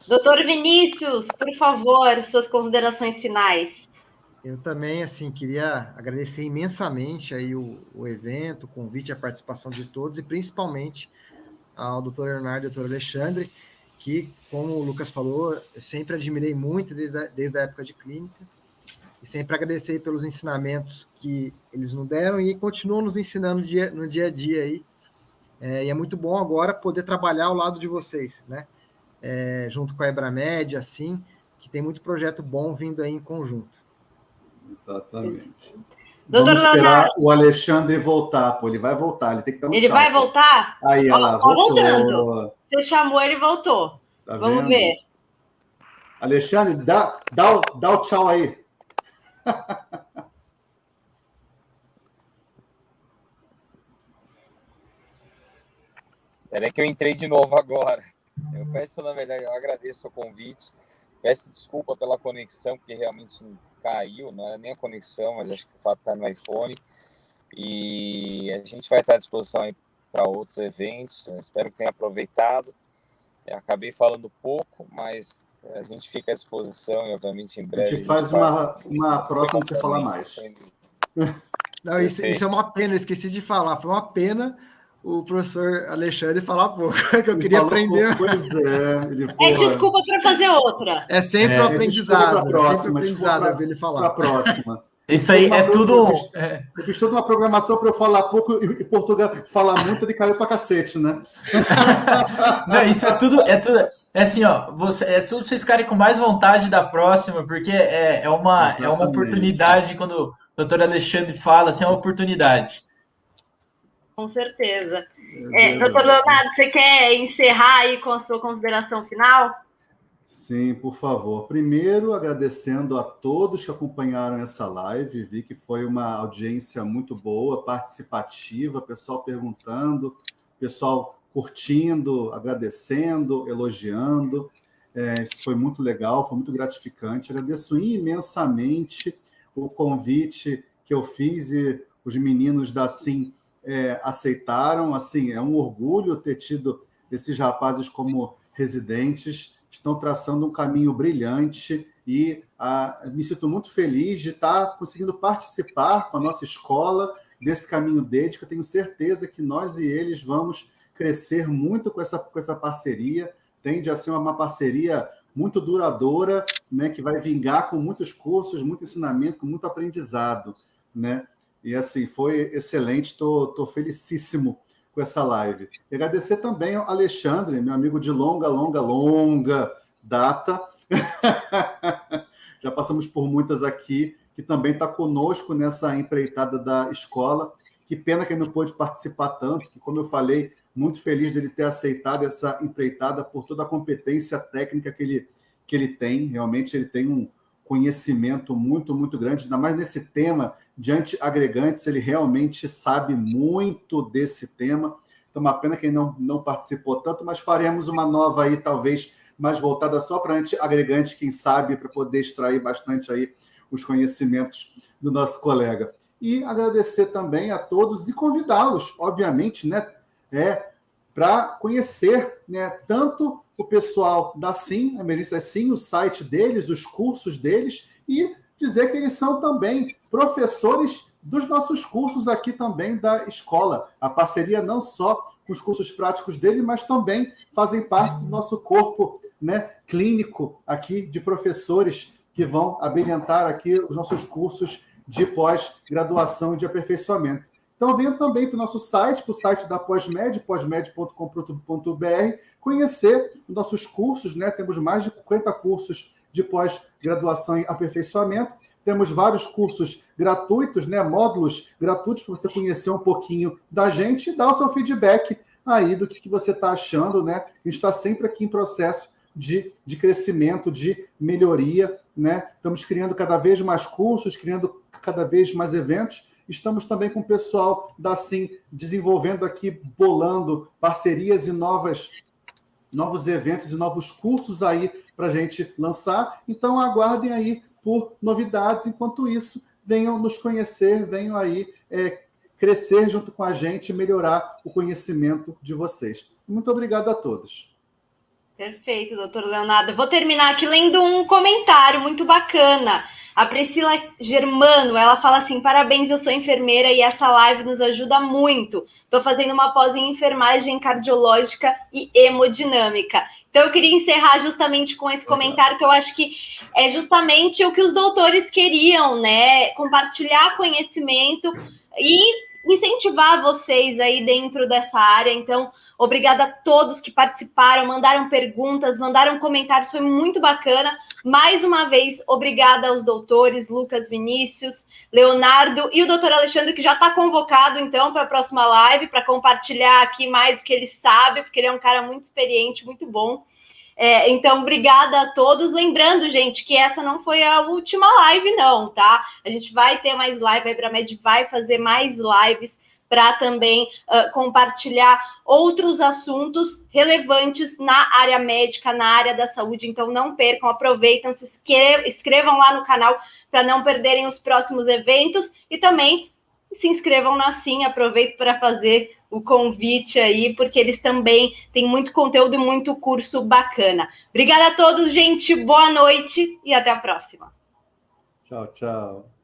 Doutor Vinícius, por favor, suas considerações finais. Eu também, assim, queria agradecer imensamente aí o evento, o convite, a participação de todos e principalmente ao doutor Leonardo e ao doutor Alexandre, que, como o Lucas falou, eu sempre admirei muito desde a época de clínica. E sempre agradecer pelos ensinamentos que eles nos deram e continuam nos ensinando no dia a dia aí. E é muito bom agora poder trabalhar ao lado de vocês, né? Junto com a Ebramed, assim, que tem muito projeto bom vindo aí em conjunto. Exatamente. Doutor Vamos esperar Leonardo. o Alexandre voltar, pô. Ele vai voltar, ele tem que dar um Ele tchau, vai voltar? Aí, ela voltou. Voltando. Você chamou, ele voltou. Tá Vamos vendo? ver. Alexandre, dá o tchau aí. Peraí que eu entrei de novo agora. Eu peço, na verdade, eu agradeço o convite. Peço desculpa pela conexão, porque realmente caiu, não era nem a conexão, mas acho que o fato está no iPhone. E a gente vai estar à disposição aí para outros eventos. Eu espero que tenha aproveitado. Eu acabei falando pouco, mas a gente fica à disposição e, obviamente, em breve. A gente faz uma próxima que você falar mais. Não, isso é uma pena, eu esqueci de falar. Foi uma pena o professor Alexandre falar pouco, que eu queria aprender. Pois desculpa para fazer outra. É sempre um aprendizado. Próxima, sempre um aprendizado eu vi ele falar. Para a próxima. Isso aí é tudo. Eu fiz toda uma programação para eu falar pouco e Portugal falar muito, ele caiu para cacete, né? Não, isso é tudo. É assim, ó. É tudo vocês ficarem com mais vontade da próxima, porque é uma oportunidade. Quando o doutor Alexandre fala, assim, é uma oportunidade. Com certeza. Doutor Leonardo, você quer encerrar aí com a sua consideração final? Sim, por favor. Primeiro, agradecendo a todos que acompanharam essa live. Vi que foi uma audiência muito boa, participativa, pessoal perguntando, pessoal curtindo, agradecendo, elogiando. Isso foi muito legal, foi muito gratificante. Agradeço imensamente o convite que eu fiz e os meninos da SIM aceitaram. Assim, é um orgulho ter tido esses rapazes como residentes. Estão traçando um caminho brilhante e me sinto muito feliz de estar conseguindo participar com a nossa escola desse caminho deles, que eu tenho certeza que nós e eles vamos crescer muito com essa parceria. Tende a ser uma parceria muito duradoura, né, que vai vingar com muitos cursos, muito ensinamento, com muito aprendizado, né? E assim, foi excelente, estou felicíssimo com essa live. E agradecer também ao Alexandre, meu amigo de longa data. Já passamos por muitas aqui, que também está conosco nessa empreitada da escola. Que pena que ele não pôde participar tanto, que, como eu falei, muito feliz dele ter aceitado essa empreitada por toda a competência técnica que ele tem. Realmente ele tem um conhecimento muito, muito grande, ainda mais nesse tema de antiagregantes, ele realmente sabe muito desse tema. Então, uma pena que ele não participou tanto, mas faremos uma nova aí, talvez mais voltada só para antiagregantes, quem sabe, para poder extrair bastante aí os conhecimentos do nosso colega. E agradecer também a todos e convidá-los, obviamente, né, para conhecer, né, tanto o pessoal da SIM, a Melissa SIM, o site deles, os cursos deles, e dizer que eles são também professores dos nossos cursos aqui também da escola. A parceria não só com os cursos práticos dele, mas também fazem parte do nosso corpo, né, clínico aqui de professores que vão abrilhantar aqui os nossos cursos de pós-graduação e de aperfeiçoamento. Então, venha também para o nosso site, para o site da Pós-Med, posmed.com.br, conhecer os nossos cursos, né? Temos mais de 50 cursos de pós-graduação e aperfeiçoamento. Temos vários cursos gratuitos, né? Módulos gratuitos para você conhecer um pouquinho da gente e dar o seu feedback aí do que você está achando, né? A gente está sempre aqui em processo de crescimento, de melhoria, né? Estamos criando cada vez mais cursos, criando cada vez mais eventos. Estamos também com o pessoal da SIM desenvolvendo aqui, bolando parcerias e novos eventos e novos cursos aí para a gente lançar. Então, aguardem aí por novidades. Enquanto isso, venham nos conhecer, venham aí crescer junto com a gente e melhorar o conhecimento de vocês. Muito obrigado a todos. Perfeito, doutor Leonardo. Eu vou terminar aqui lendo um comentário muito bacana. A Priscila Germano, ela fala assim: parabéns, eu sou enfermeira e essa live nos ajuda muito. Estou fazendo uma pós em enfermagem cardiológica e hemodinâmica. Então, eu queria encerrar justamente com esse comentário, que eu acho que é justamente o que os doutores queriam, né? Compartilhar conhecimento e incentivar vocês aí dentro dessa área. Então, obrigada a todos que participaram, mandaram perguntas, mandaram comentários, foi muito bacana. Mais uma vez, obrigada aos doutores Lucas, Vinícius, Leonardo e o doutor Alexandre, que já está convocado, então, para a próxima live, para compartilhar aqui mais o que ele sabe, porque ele é um cara muito experiente, muito bom. Então, obrigada a todos. Lembrando, gente, que essa não foi a última live, não, tá? A gente vai ter mais live, a Ebramed vai fazer mais lives para também compartilhar outros assuntos relevantes na área médica, na área da saúde. Então, não percam, aproveitem, se inscrevam lá no canal para não perderem os próximos eventos e também se inscrevam na SIM, aproveito para fazer o convite aí, porque eles também têm muito conteúdo e muito curso bacana. Obrigada a todos, gente, boa noite e até a próxima. Tchau, tchau.